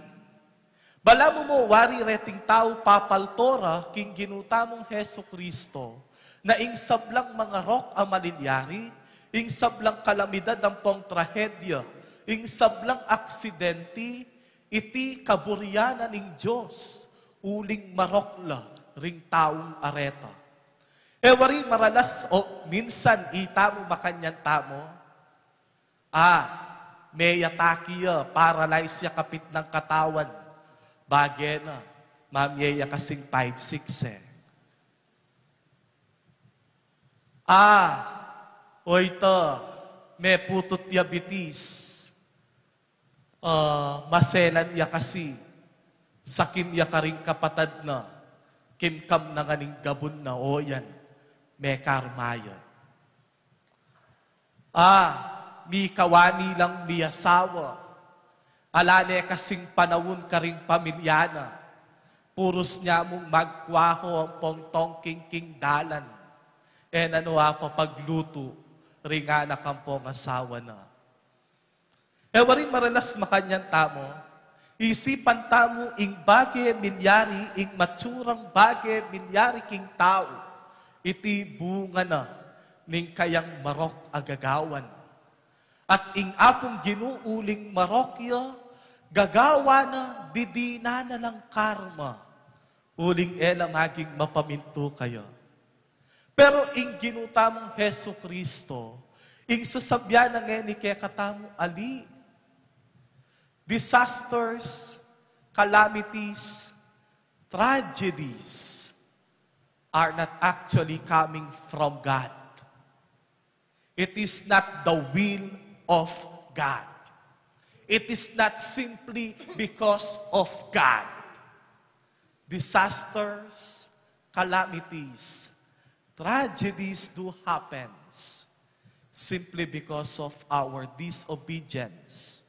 Bala mo wari reting tao papaltora, king ginutamong Heso Kristo, na ing sablang mga rok ang malilyari, ing sablang kalamidad ang pong trahedya, ing sablang aksidente, iti kaburyanan ning Diyos, uling marokla, ring taong areta. Wari maralas, minsan, itamo makanyan tamo, may atakiya, paralyze ya kapit ng katawan, bagay na, mamyeya kasing 5-6 o ito, may putot diabetes. Maselan ya kasi. Sakin ya karing kapatad na. Kimkam na nganing gabon na. O yan, may karmaya. Mi kawani lang mi asawa. Alane kasing panawon karing pamilyana. Puros niya mong magkwaho ang pongtong king dalan. Papagluto, ringa na kampong asawa na. Waring maralas makanyan tamo, isipan tamo ing bagay milyari, ing matsurang bagay milyari king tao, iti bunga na, ning kayang marok agagawan. At ing apong ginuuling marokya, gagawa na, didina na lang karma, uling ela maging mapaminto kayo. Pero ing ginutamong Heso Kristo, ing sasabyan na ngayon ni kaya katamo ali, disasters, calamities, tragedies are not actually coming from God. It is not the will of God. It is not simply because of God. Disasters, calamities, tragedies do happen simply because of our disobedience,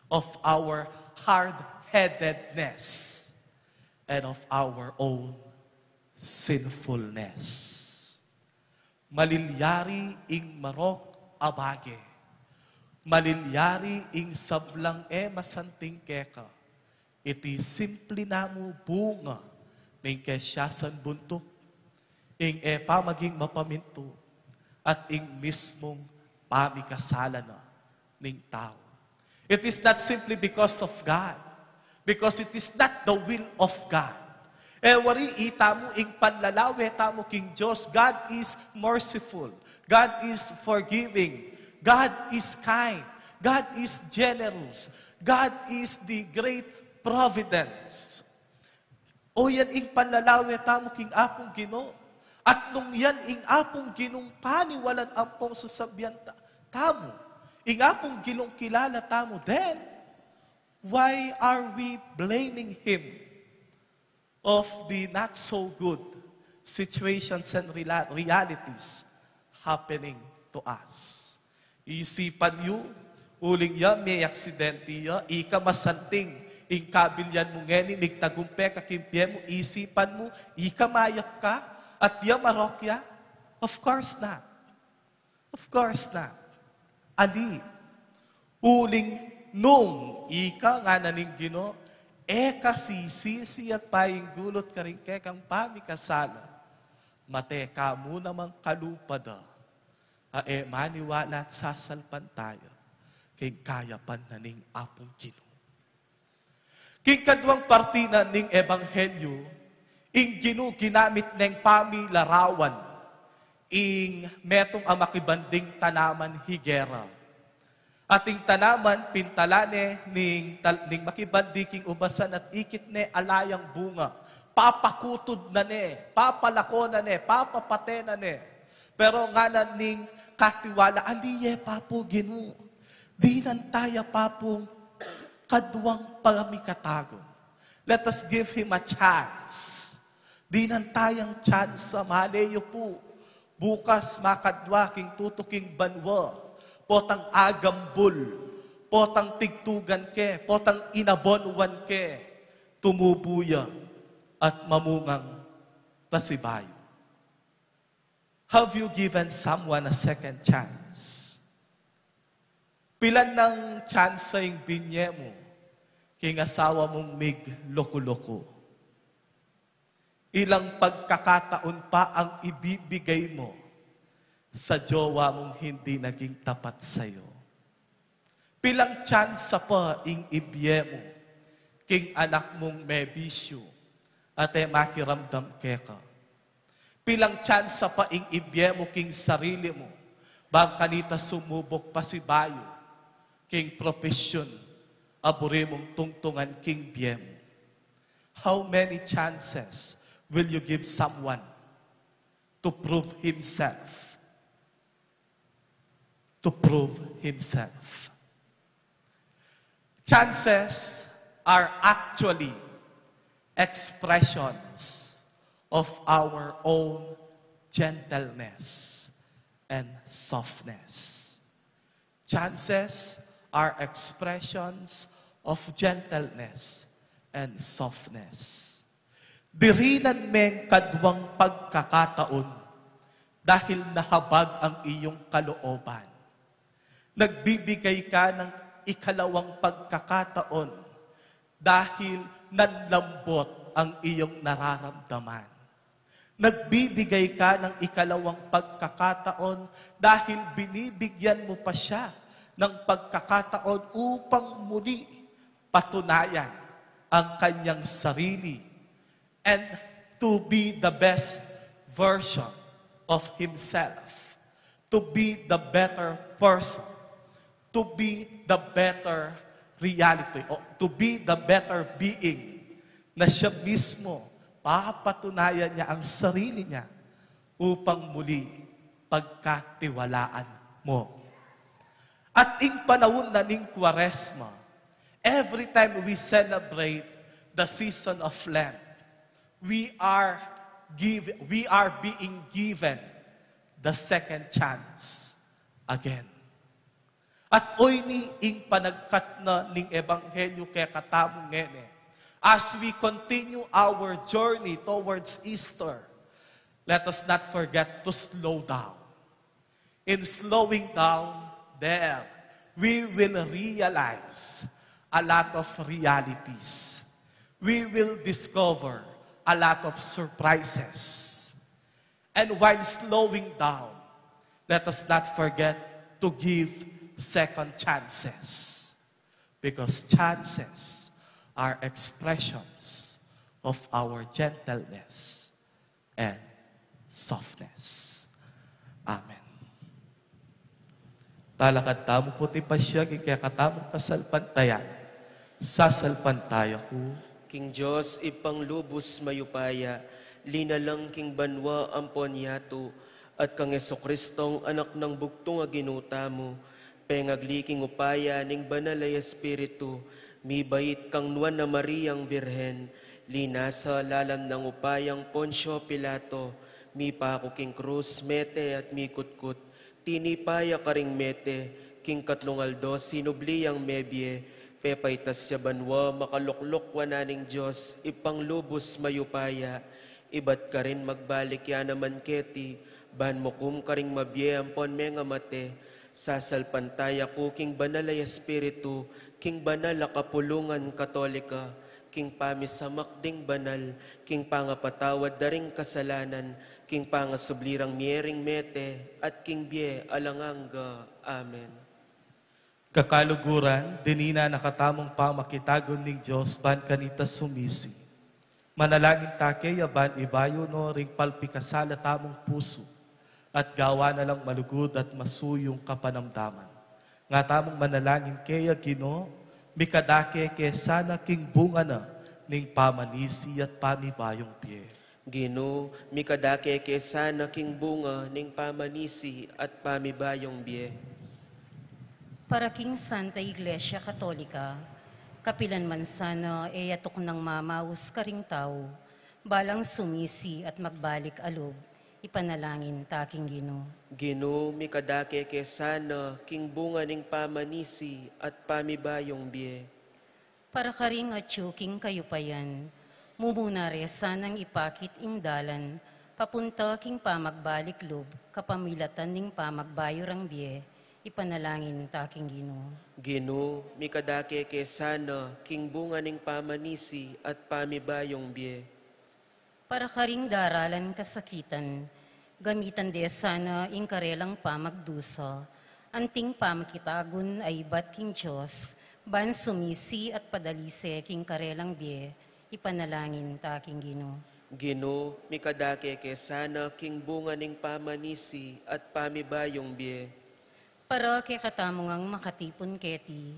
of our hard-headedness, and of our own sinfulness. Malilyari ing marok abage. Malilyari ing sablang masanting keka. Iti simpli namu bunga ning kesyasan buntok. ing maging mapaminto, at ing mismong pamikasalan na ning tao. It is not simply because of God, because it is not the will of God. Wari ita mo ing panlalawe tamo king Diyos, God is merciful, God is forgiving, God is kind, God is generous, God is the great providence. O yan ing panlalawe tamo king apong Ginoo. At nung yan ing apong Ginong paniwalan ampong sasabihan tamo, ing apong Ginong kilala tamo, then why are we blaming Him of the not so good situations and realities happening to us? Isipan niyo, uling ya, may aksidente ya, ika masanting, ing kabilyan mo ngeni, migtagumpe kakimpye mo, isipan mo, ika mayak ka, at ya marokya? Of course not. Of course not. Ali, uling nung ika nga naning Ginoo, kasisisi at paing gulot ka rin kekang pamikasala, mate ka mo namang kalupada, maniwala at sasalpan tayo, king kayapan na ning apong Ginoo. King kadwang partina ning ebanghelyo, ing Ginoo ginamit neng pamilarawan, ing metong amakibanding tanaman higera. Ating tanaman, pintalane, ning makibandiking ubasan at ikit ne alayang bunga. Papakutod na ne, papalako na ne, papapate na ne. Pero nga na ning katiwala, aliye papo Ginoo. Di nantaya papong kadwang pamikatagon. Let us give Him a chance. Di nantayang chance sa maleyo po. Bukas makadwaking tutuking banwa. Potang agambul, potang tigtugan ke, potang inabonwan ke, tumubuya at mamungang tasibayo. Have you given someone a second chance? Pilan ng chance sa ing binye mo, king asawa mong mig loko-loko? Ilang pagkakataon pa ang ibibigay mo sa jowa mong hindi naging tapat sa'yo. Pilang tsansa pa ing ibye mo, king anak mong may bisyo, at makiramdam keka. Pilang tsansa pa ing ibye mo, king sarili mo, bang kanita sumubok pa si bayo, king profesyon, aburi mong tungtungan king biye mo. How many chances will you give someone to prove himself? To prove himself. Chances are actually expressions of our own gentleness and softness. Chances are expressions of gentleness and softness. Dirinan meng kadwang pagkakataon dahil nahabag ang iyong kalooban. Nagbibigay ka ng ikalawang pagkakataon dahil nanlambot ang iyong nararamdaman. Nagbibigay ka ng ikalawang pagkakataon dahil binibigyan mo pa siya ng pagkakataon upang muli patunayan ang kanyang sarili and to be the best version of himself, to be the better person, to be the better reality, o to be the better being na siya mismo, papatunayan niya ang sarili niya upang muli pagkatiwalaan mo. At ing panahon na ning Kwaresma, every time we celebrate the season of Lent, we are being given the second chance again. At oy ni ing panagkat na ning ebanghelyo kay katamong ngene, as we continue our journey towards Easter, let us not forget to slow down. In slowing down there, we will realize a lot of realities. We will discover a lot of surprises. And while slowing down, let us not forget to give second chances. Because chances are expressions of our gentleness and softness. Amen. Talakad tamo puti pa siya, kaya katamong kasalpantayan. Sasalpantaya ko. King Diyos, ipanglubos mayupaya, linalang king banwa ampon yato, at kang Yeso-Kristong anak ng bugtong a ginuta mo, pengagliking upaya ning banalay Espiritu, mibait kang nuan na Mariang Birhen, linasa lalam ng upayang Poncio Pilato, mipako king krus, mete at mikutkut, tinipaya karing mete, king katlungaldo, sinubliyang mebye, pepaitas siya banwa, makaluklok wananing Diyos, ipanglubos mayupaya, ibat ka rin magbalik ya naman keti, ban mo kum karing mabye ampon menga mate, sasalpantaya ko king banalay Espiritu, king banal a kapulungan katolika, king pamisamakding banal, king pangapatawad daring kasalanan, king pangasublirang miering mete, at king bie alanganga. Amen. Kakaluguran, dinina nakatamong pamakitagon ning Diyos, ban kanita sumisi. Manalangin take, yaban ibayo no ring palpikasala tamong puso, at gawa na lang malugod at masuyong kapanamdaman. Nga tamong manalangin kaya Gino, mikadake ke sana king bunga na, ning pamanisi at pamibayong pie. Gino, mikadake kesana king bunga ning pamanisi at pamibayong bie. Para king Santa Iglesia Katolika, kapilan man sana eyatok ng mamaus karing tao, balang sumisi at magbalik alob, ipanalangin taking Gino. Gino, mikadake kesana king bunga ning pamanisi at pamibayong bie. Para karing atsuking kayo pa yan, mumunare sanang ipakit ingdalan, papunta king pamagbalik lob, kapamilatan ning pamagbayurang bie, ipanalangin taking Gino. Gino, mikadake kesana king bunga ning pamanisi at pamibayong bie. Para karing daralan kasakitan, gamitan de sana ingkarelang pamagdusa, anting pamakitagon ay bat king Diyos, ban sumisi at padalise king karelang bie, ipanalangin taking Gino. Gino, mikadake kesana king bunga ning pamanisi at pamibayong bie. Para kay katamong ang makatipon keti,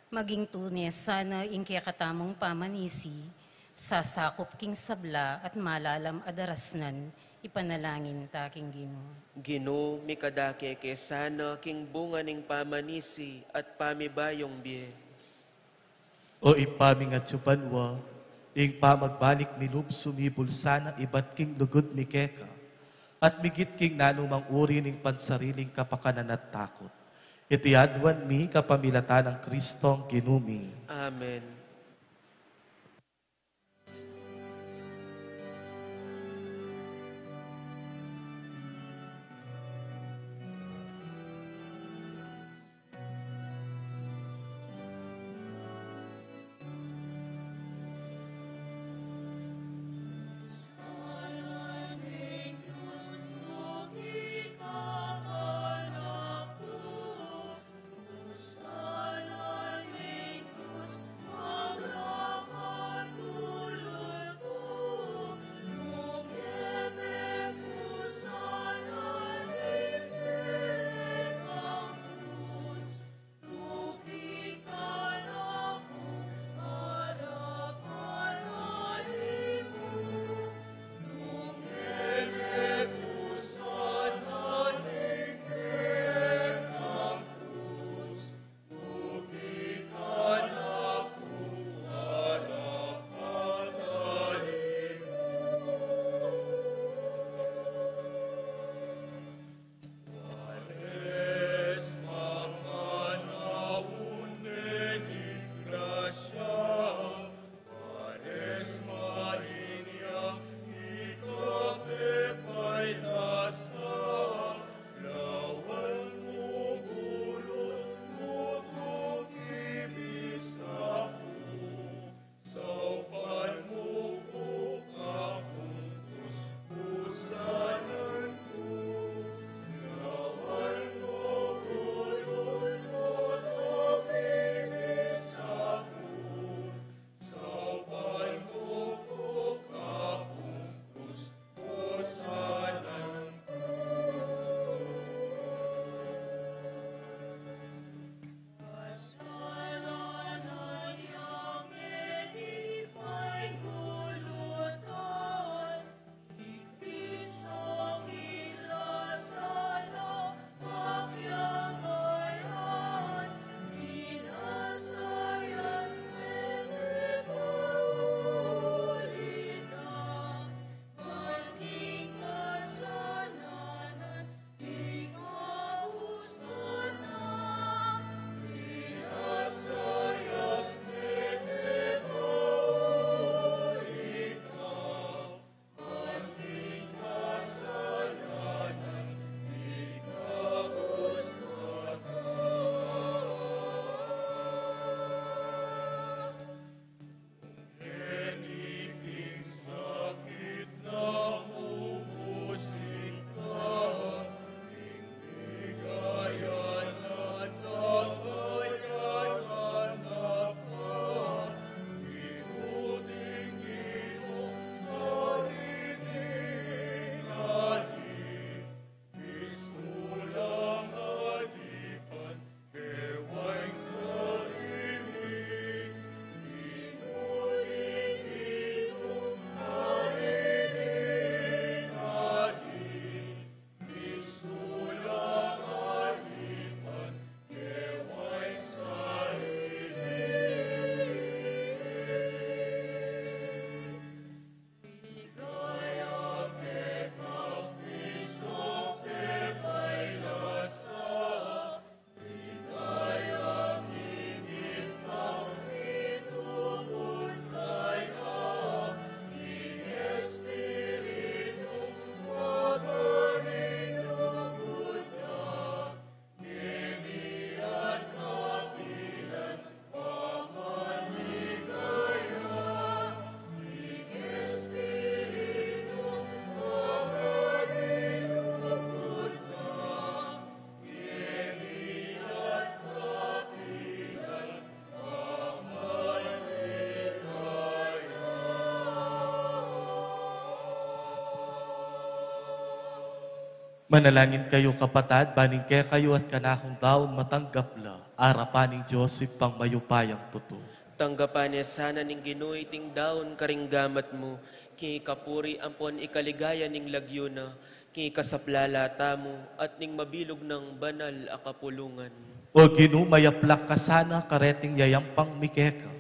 maging tunes sana ing kay katamong pamanisi, sasakop king sabla at malalam adarasnan, ipanalangin taking Gino. Gino, mikadake kesana king bunga ning pamanisi at pamibayong bie. O ipaming at yubanwa, ing pamagbalik ni Lub sumibol sana ibat king lugod ni Keka, at migit king nanumang uri ning pansariling kapakanan at takot. Itiadwan mi kapamilatan ng Kristong ginumi. Amen. Sana Manalangin kayo kapatad, baning kaya kayo at kanakong daon matanggap la, arapan ng Joseph pang mayupayang tuto. Tanggapan niya sana ning Ginoo ting daon karinggamat mo, kini kapuri ampon ikaligaya ning lagyo na, kini kasaplalata mo, at ning mabilog ng banal a kapulungan. O ginumayaplak ka sana kareting yayampang mikeka.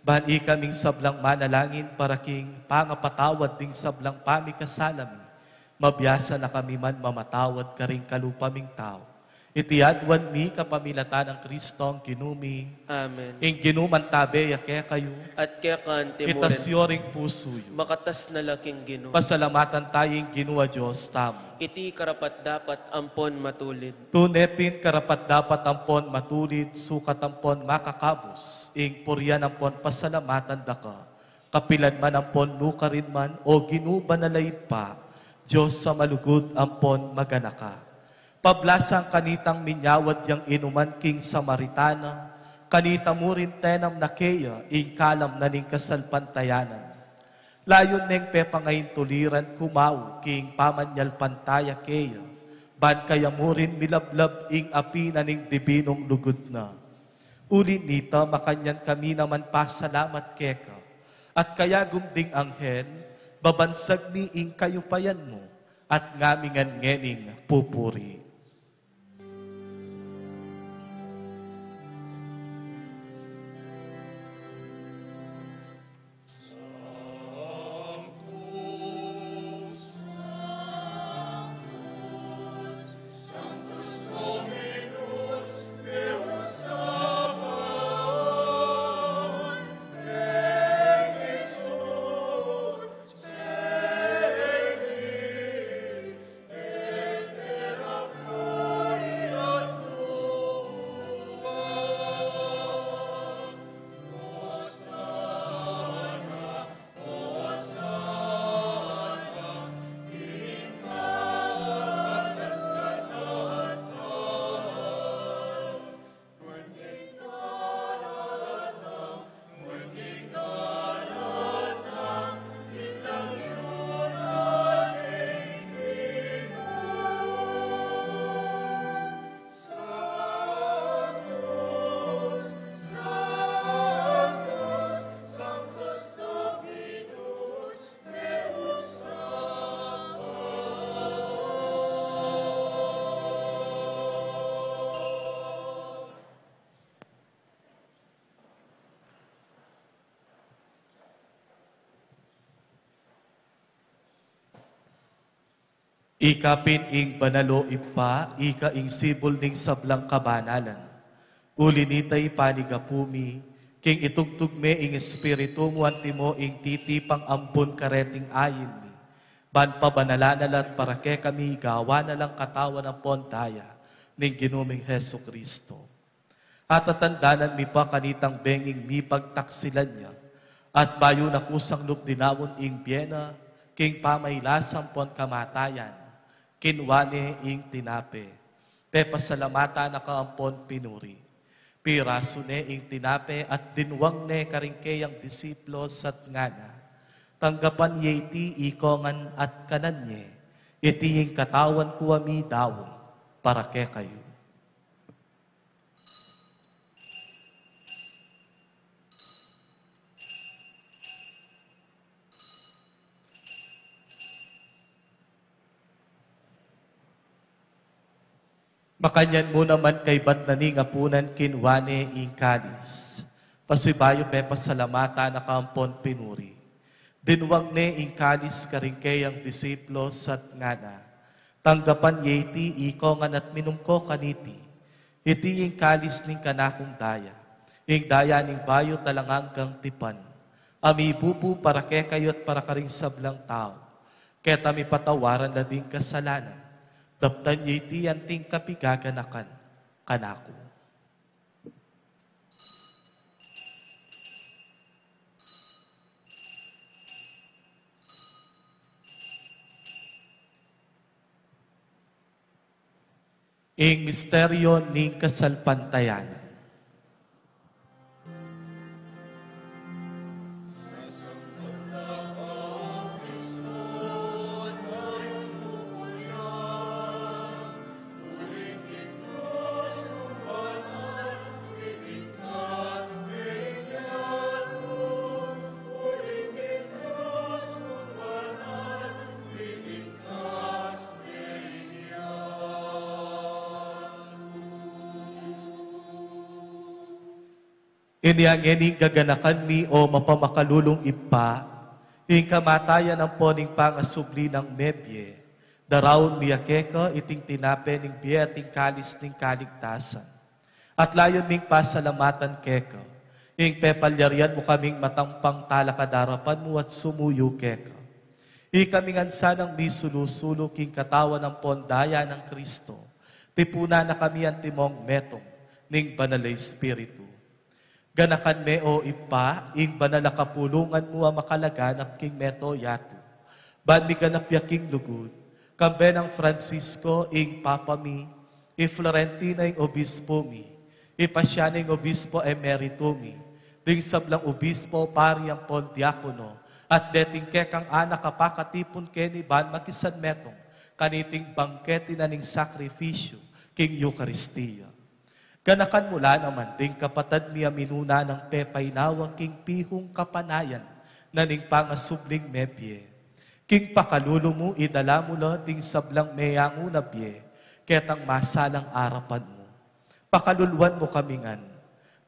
Bani kaming sablang manalangin para king pangapatawad ding sablang pamikasalami. Mabiyasa na kami man mamatawad ka rin kalupaming tao. Itiyadwan mi kapamilatan ng Kristong kinumi. Amen. Ing ginuman tabe yake kayo. At kaya kan timuren, Itasyoring puso yo. makatas na laking Ginoo. Pasalamatan tayong ginuwa Diyos tamo. Iti karapat dapat ampon matulid. Tunepin karapat dapat ampon matulid, sukat ampon makakabos, ing puryan ampon pasalamatan daka, kapilan man ampon nukarin man, o ginubanalay pa, Diyos sa malugod ampon maganaka. Pablasang kanitang minyawad yang inuman king Samaritana, kanita mo rin tenam na keya, ing kalam na ning kasalpantayanan. Layon neng pepangayin tuliran kumaw, king pamanyal pantaya keya, ban kaya mo rin milablab ing api na ning dibinong lugod na. Uli nita makanyan kami naman pasalamat keka, at kaya gumding anghel, babansag ni ing kayupayan mo, at ngamingan ngening pupuri. Ikapin ing banalo ipa, ika ing sibol ning sablang kabanalan. Uli nitay panigapumi, king itugtugme ing espiritu mo antimo ing titipang ampun kareting ayin mi. Ban pabanalanalat para ke kami gawa na lang katawan ng pontaya ning ginuming Heso Kristo. At atandanan mi pa kanitang benging mi pagtaksilan niya, at bayo na kusang lupdinawon ing biyena, king pamaylasang pon kamatayan, kinwane ing tinape. Te pasalamata na kaampon pinuri. Piraso ne ing tinape at dinwang ne karingkeyang disiplos at ngana. Tanggapan ye iti ikongan at kananye. Iti ing katawan kuwami dawon para ke kayo. Makanyan mo naman kay bat naningapunan kinwane ing kalis. Pasibayo pe pasalamata na kaampon pinuri. Dinwang ne ing kalis karingkeyang disiplos at ngana. Tanggapan yeti ikongan at minumko kaniti. Iti ing kalis ning kanakong daya. Ing daya ning bayo talanganggang tipan. Ami pupu para ke kayot para karing sablang tao. Keta mi patawaran na ding kasalanan. Taptan yiti anting kapigaganakan kanako. Ing misteryo ning kasalpantayanan. Iniangeni gaganakan mi o mapamakalulong ipa, ing kamatayan ng poning pangasubli ng mebye, darawon miyakeka iting tinape ning biya ating kalis ning kaligtasan. At layon ming pasalamatan keka, ing pepalyarian mo kaming matampang talakadarapan mo at sumuyo keka. Ikamingan sanang misulusulo king katawan ng pondaya ng Kristo, tipuna na kami ang timong metong ning banalay Espiritu. Ganakan me o ipa, ing banal na kapulungan mo ang makalaganap king meto yato. Ban mi ganap yaking lugod, kambe ng Francisco ing Papa mi, Florentina ing obispo mi, ipasya ing obispo emerito mi, ding sablang obispo pari ang pondiakono, at deting kekang anak kapakatipon keni ban makisan metong, kaniting bangketi na ning sakrifisyo king Eucharistia. Ganakan mula naman ding kapatad miya minuna ng pepay nawa king pihong kapanayan na ning pangasubling mebye. King pakalulu mo idala mo lo ding sablang meyangu na bye, ketang masalang arapan mo. Pakaluluan mo kamingan,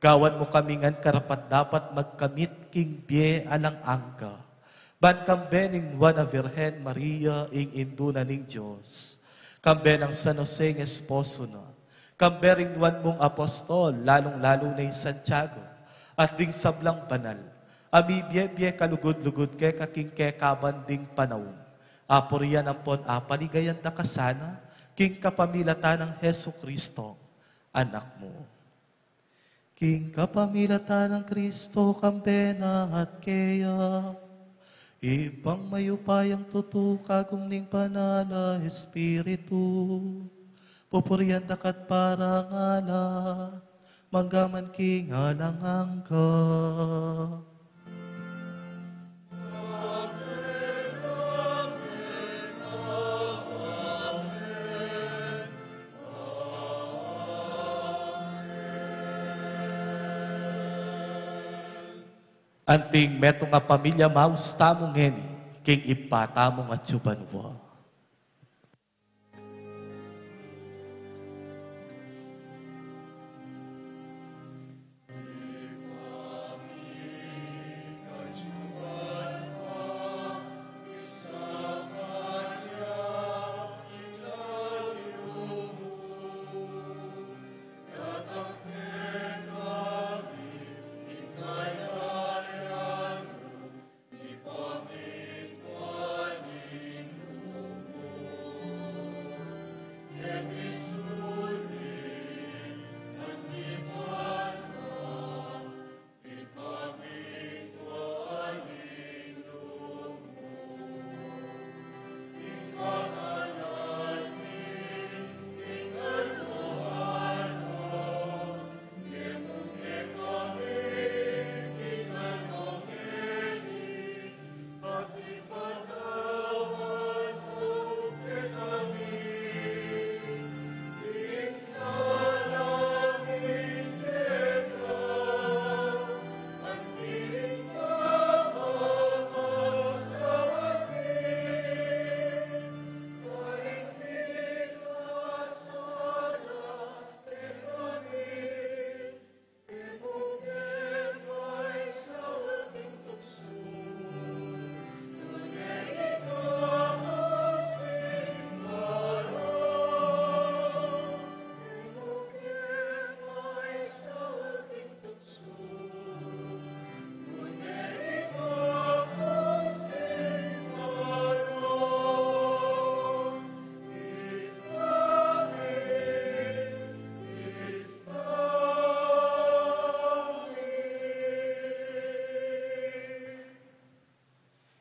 gawan mo kamingan karapat dapat magkamit king bye alang angka. Ban kambe ning Juana Virgen Maria ing induna ning Diyos, kambe ng San Jose ng esposo na, kambering wan mong apostol, lalong-lalo na yung Santiago, at ding sablang banal, amibye-bye kalugod-lugod ke kaking ke kabanding panahon. Aporiyan ang pon apaligayan na kasana, king kapamilata ng Heso Kristo, anak mo. King kapamilata ng Kristo, kampena at keya, ibang mayupayang tutukagong ning panala Espiritu, pupurian dakat parangala, manggaman king alang angka. Anting metong nga pamilya maus tamong ngeni, king ipa tamong at subanwa.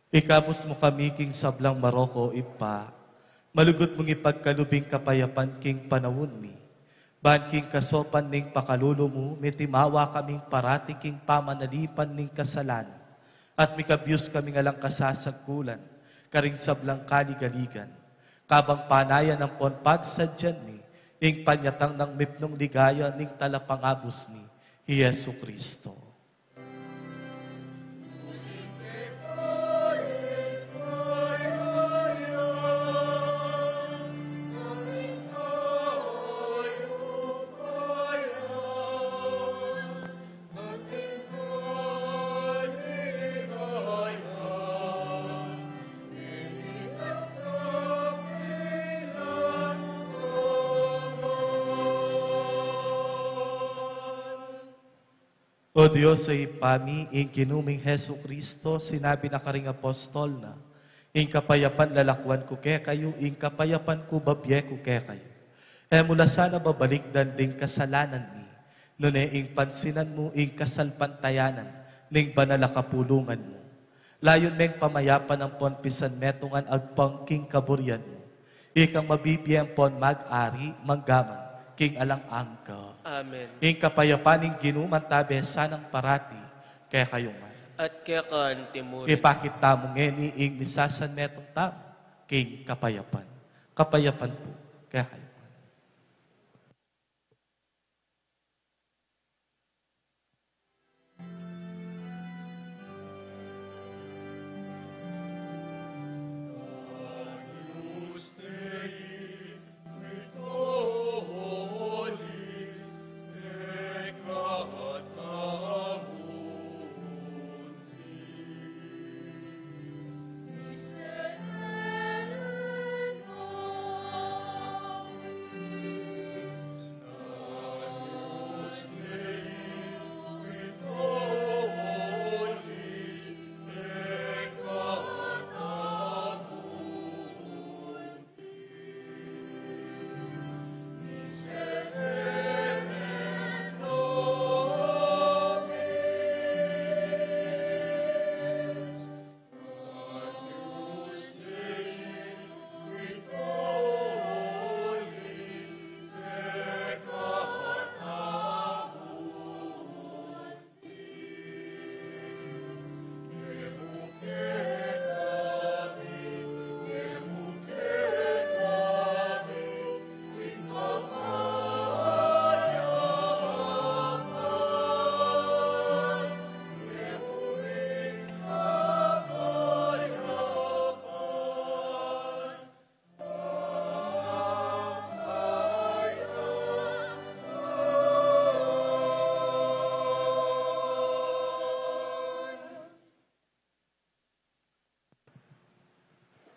Ikabos mo kami king sablang Maroko ipa, malugot mong ipagkalubing kapayapan king panawon mi. Ban king kasopan ning pakalulo mo, mitimawa kaming parati king pamanalipan ning kasalanan. At mikabyus kami ngalang kasasagkulan, karing sablang kaligaligan. Kabang panayan ng ponpag sadyan mi, ing panyatang ng mipnong ligaya ning talapangabos ni Yesu Kristo. O Diyos sa ipami, ing kinuming Heso Kristo, sinabi na karing apostol na, ing kapayapan lalakwan ko kaya kayo, ing kapayapan ko babye ko kaya kayo. E mula sana babalik ding kasalanan ni, nune ing pansinan mo, ing kasalpantayanan, ning banalakapulungan mo. Layon meng pamayapan ang ponpisan metungan agpang king kaburyan mo. Ikang mabibiyang pon mag-ari, manggaman, king alang angka. Amen. Ing kapayapaning ginuman tabe sanang parati, kaya kayo man. At kaya kaan timurin. Ipakit tamo ngeni ing misasan netong tamo, king kapayapan. Kapayapan po, kaya kayo man.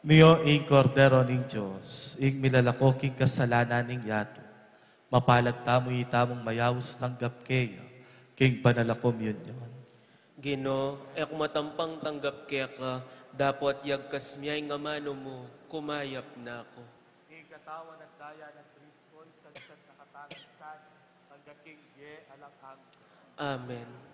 Niyo ing kordero ning Diyos, ing milalako king kasalanan ning yato, mapalad tamo itamong mayawos tanggap kayo, king banalako yun. Gino, matampang tanggap kaya ka, dapat yagkas miyay nga mano mo, kumayap na ako. Ing katawan at daya ng Kristo, isang nakatangan sa tanggap king ye alang ang. Amen.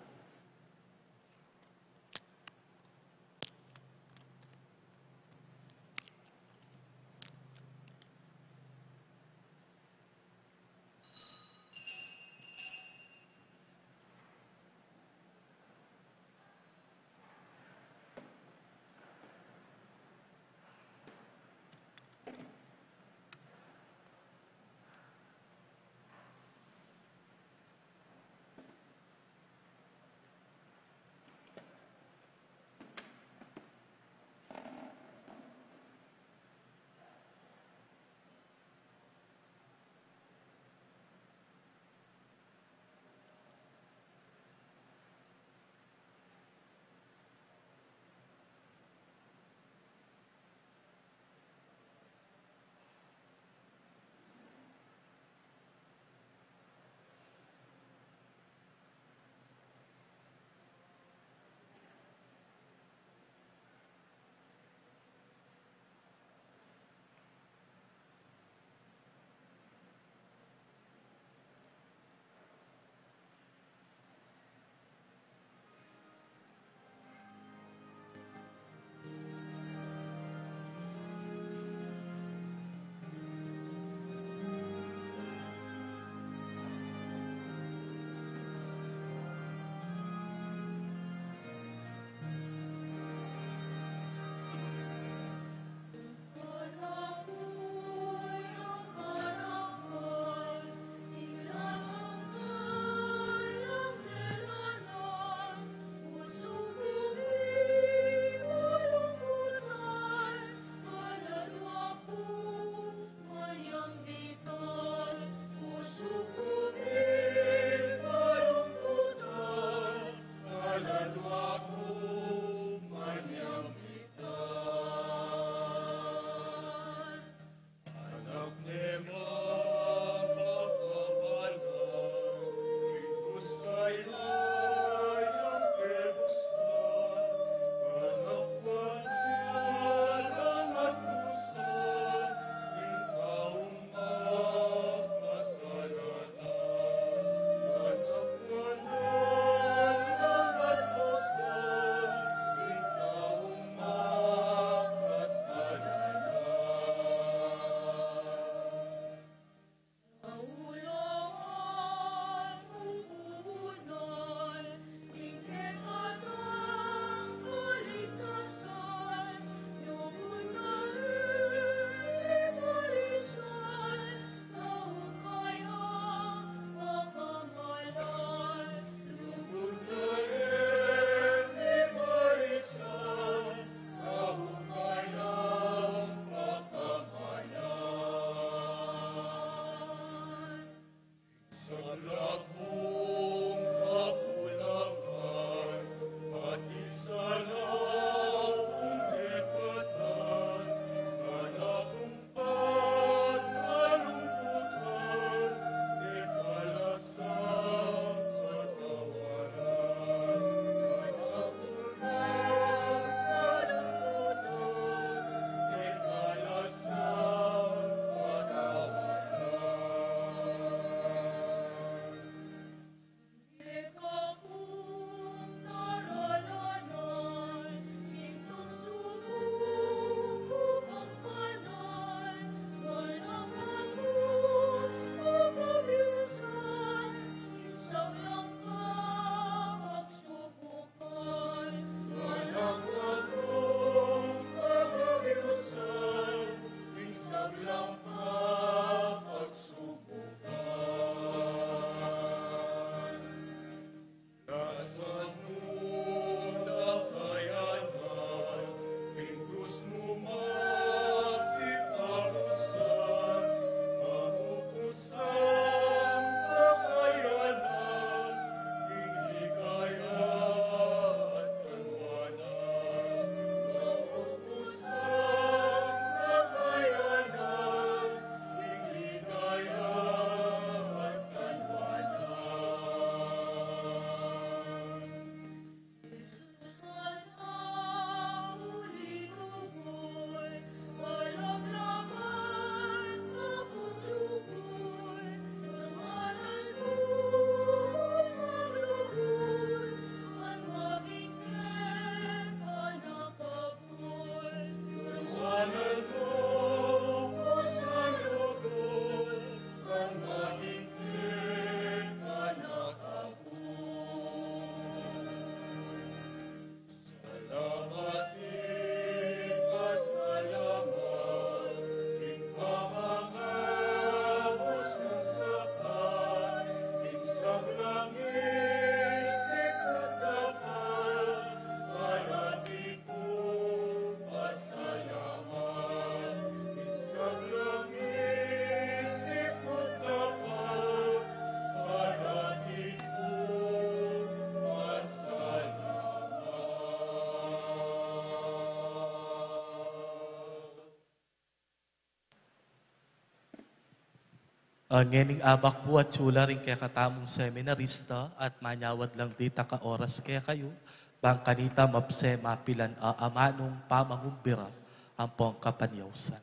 Ngening abak po at tsula rin kaya katamong seminarista at manyawad lang dita ka oras kaya kayo, bang kanita mapse mapilan amanong pamangumbira ang pong kapanyawsan.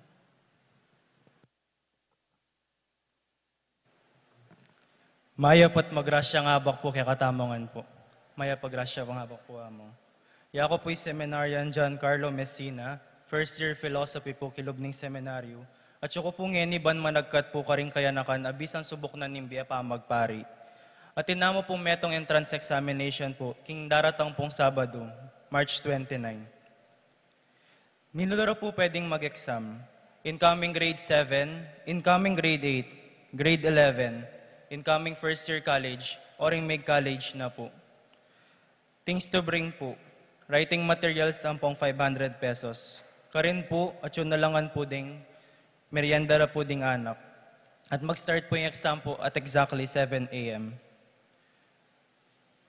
Maya pat magrasya nga abak po kaya katamongan po. Maya pagrasya nga abak po amo. Yako po'y seminaryan John Carlo Messina, first year philosophy po kilubning seminaryo. At syo ko po ngeni ban managkat po karing kayanakan abisan subok na nimbiya pa magpari. At tinamo po metong entrance examination po, king daratang pong Sabado, March 29. Nilularo po pwedeng mag-exam. Incoming grade 7, incoming grade 8, grade 11, incoming first year college, or in college na po. Things to bring po. Writing materials ang pong 500 pesos. Karin po, at yun nalangan po ding merienda ra po ding anak. At mag-start po yung exam po at exactly 7 a.m.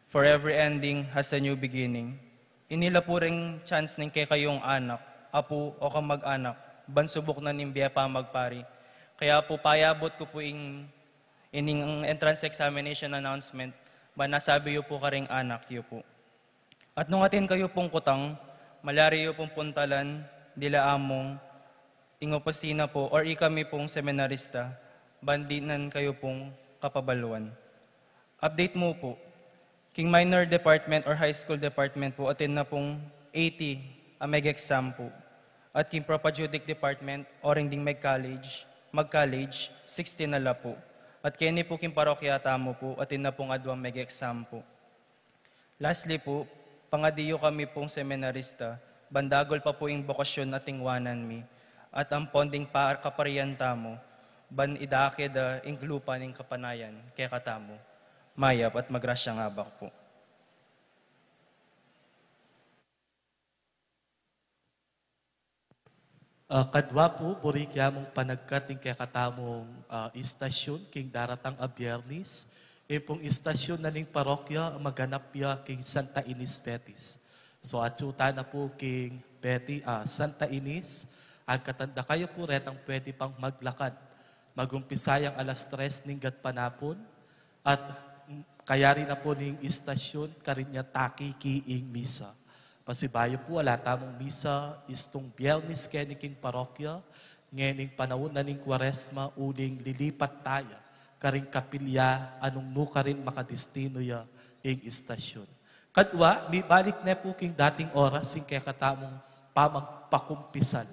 For every ending has a new beginning. Inila po ring chance ng kay kayong anak, apo o kamag-anak, bansubok na nimbiya pa magpari. Kaya po payabot ko po ining entrance examination announcement, ba nasabi yo po karing anak yo po. At nung atin kayo pong kutang, malari yo pong puntalan, dila among, ingopasina po, or ikami pong seminarista, bandinan kayo pong kapabaluan. Update mo po, king minor department or high school department po, atin na pong 80 ang mag-exam po. At king propajudic department, or hindi mag-college, 60 na la po. At kini po king parokya tamo po, atin na pong adwang mag-exam po. Lastly po, pangadiyo kami pong seminarista, bandagol pa po yung bokasyon na tingwanan mi, at ang ponding kaparian tamo, ban idakid inglupa ng kapanayan, kaya katamo, mayap at magrasyang abak po. Kadwa po, buri kaya mong panagkating kaya katamong istasyon, king daratang a Biyernes, pong istasyon na ning parokya, maganap ya king Santa Ines Betis. So at suta na po king Santa Ines, ang katanda kayo po retang pwede pang maglakad. Magumpisayang alas 3 ning gatpanapon, at kayari na po ning istasyon, karinya taki kiing misa. Pasibayo po, wala tamong misa, istong Biyernes keniking parokya, ngening panahon na ning Kwaresma, uling lilipat tayo, karing kapilya, anong nuka rin makadestino ya ing istasyon. Kadwa, may balik na po king dating oras, sing kaya katamong pamagpakumpisal.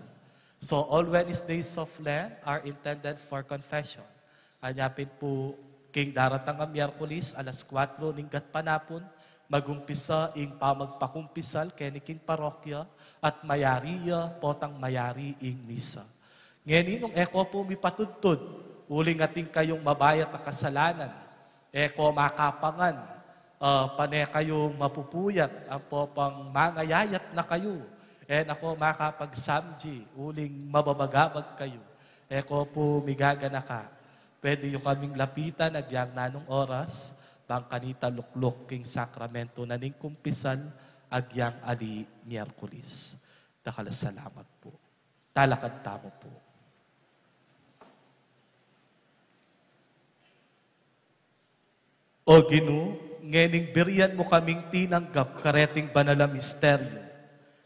So all Wednesdays of Lent are intended for confession. Anyapin po king daratang ang Miyerkules, alas 4 ning gatpanapon, magumpisa ing pamagpakumpisal keniking parokya, at mayariya potang mayari ing misa. Ngayon nung eko po mi patudtod, uling ating kayong mabayat na kasalanan, eko makapangan, pane kayong mapupuyat, ang po pang mangayayat na kayo, ako makapagsamji, uling mababagabag kayo. Eko po migagana ka. Pwede yung kaming lapitan, nagyang nanong oras, bang kanita luklok king sakramento na ning kumpisal, agyang ali Miyerkules. Dakala salamat po. Talakad tamo po. O Ginu, ngening biriyan mo kaming tinanggap kareting banala misteryo.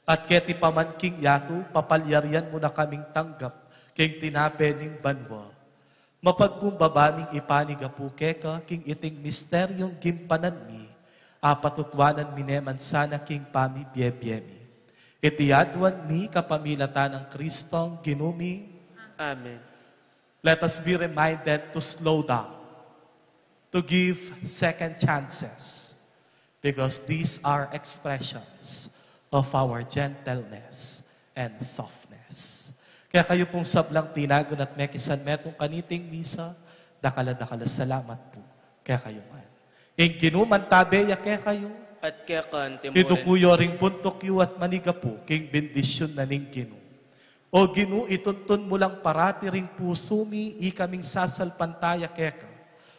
At keti pamanking yato, papalyarian mo na kaming tanggap, king tinape ning banwa. Mapagkumbabaming ipanigapu keka, king iting misteryong gimpanan mi, apatutwanan mineman sana king pami biebiemi. Itiadwan mi kapamilatan ng Kristong ginumi. Amen. Let us be reminded to slow down, to give second chances, because these are expressions of our gentleness and softness. Kaya kayo pong sablang tinagon at mekisan metong kaniting misa, dakala salamat po. Kaya kayo man. Ing ginuman tabeya kaya kayo, At kaya kan idukuyo ring puntok yu at maniga po, king bendisyon na ning Ginu. O Ginu, ituntun mo lang parati ring pusumi, ikaming sasalpantaya keka.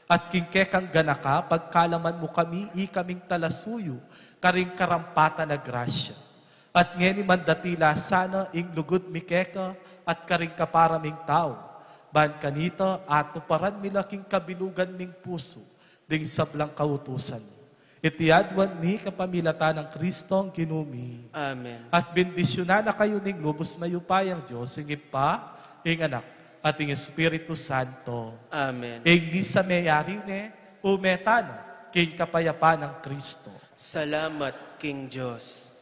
At king kekang ganaka, pagkalaman mo kami, ikaming talasuyo, karing karampata na grasya. At ngeni mandatila sana ing lugod mi keka, at karing kaparaming tao. ban kanito at tuparan mi laking kabilugan ming puso, ding sablang kautusan. Itiyadwan mi kapamilata ng Kristong kinumi. Amen. At bendisyonan na kayo ning lubos mayupayang Diyos, ing Ipa, ing Anak, at ing Espiritu Santo. Amen. Ing misa mayari ne, umetana, king kapayapa ng Kristo. Salamat, King Diyos.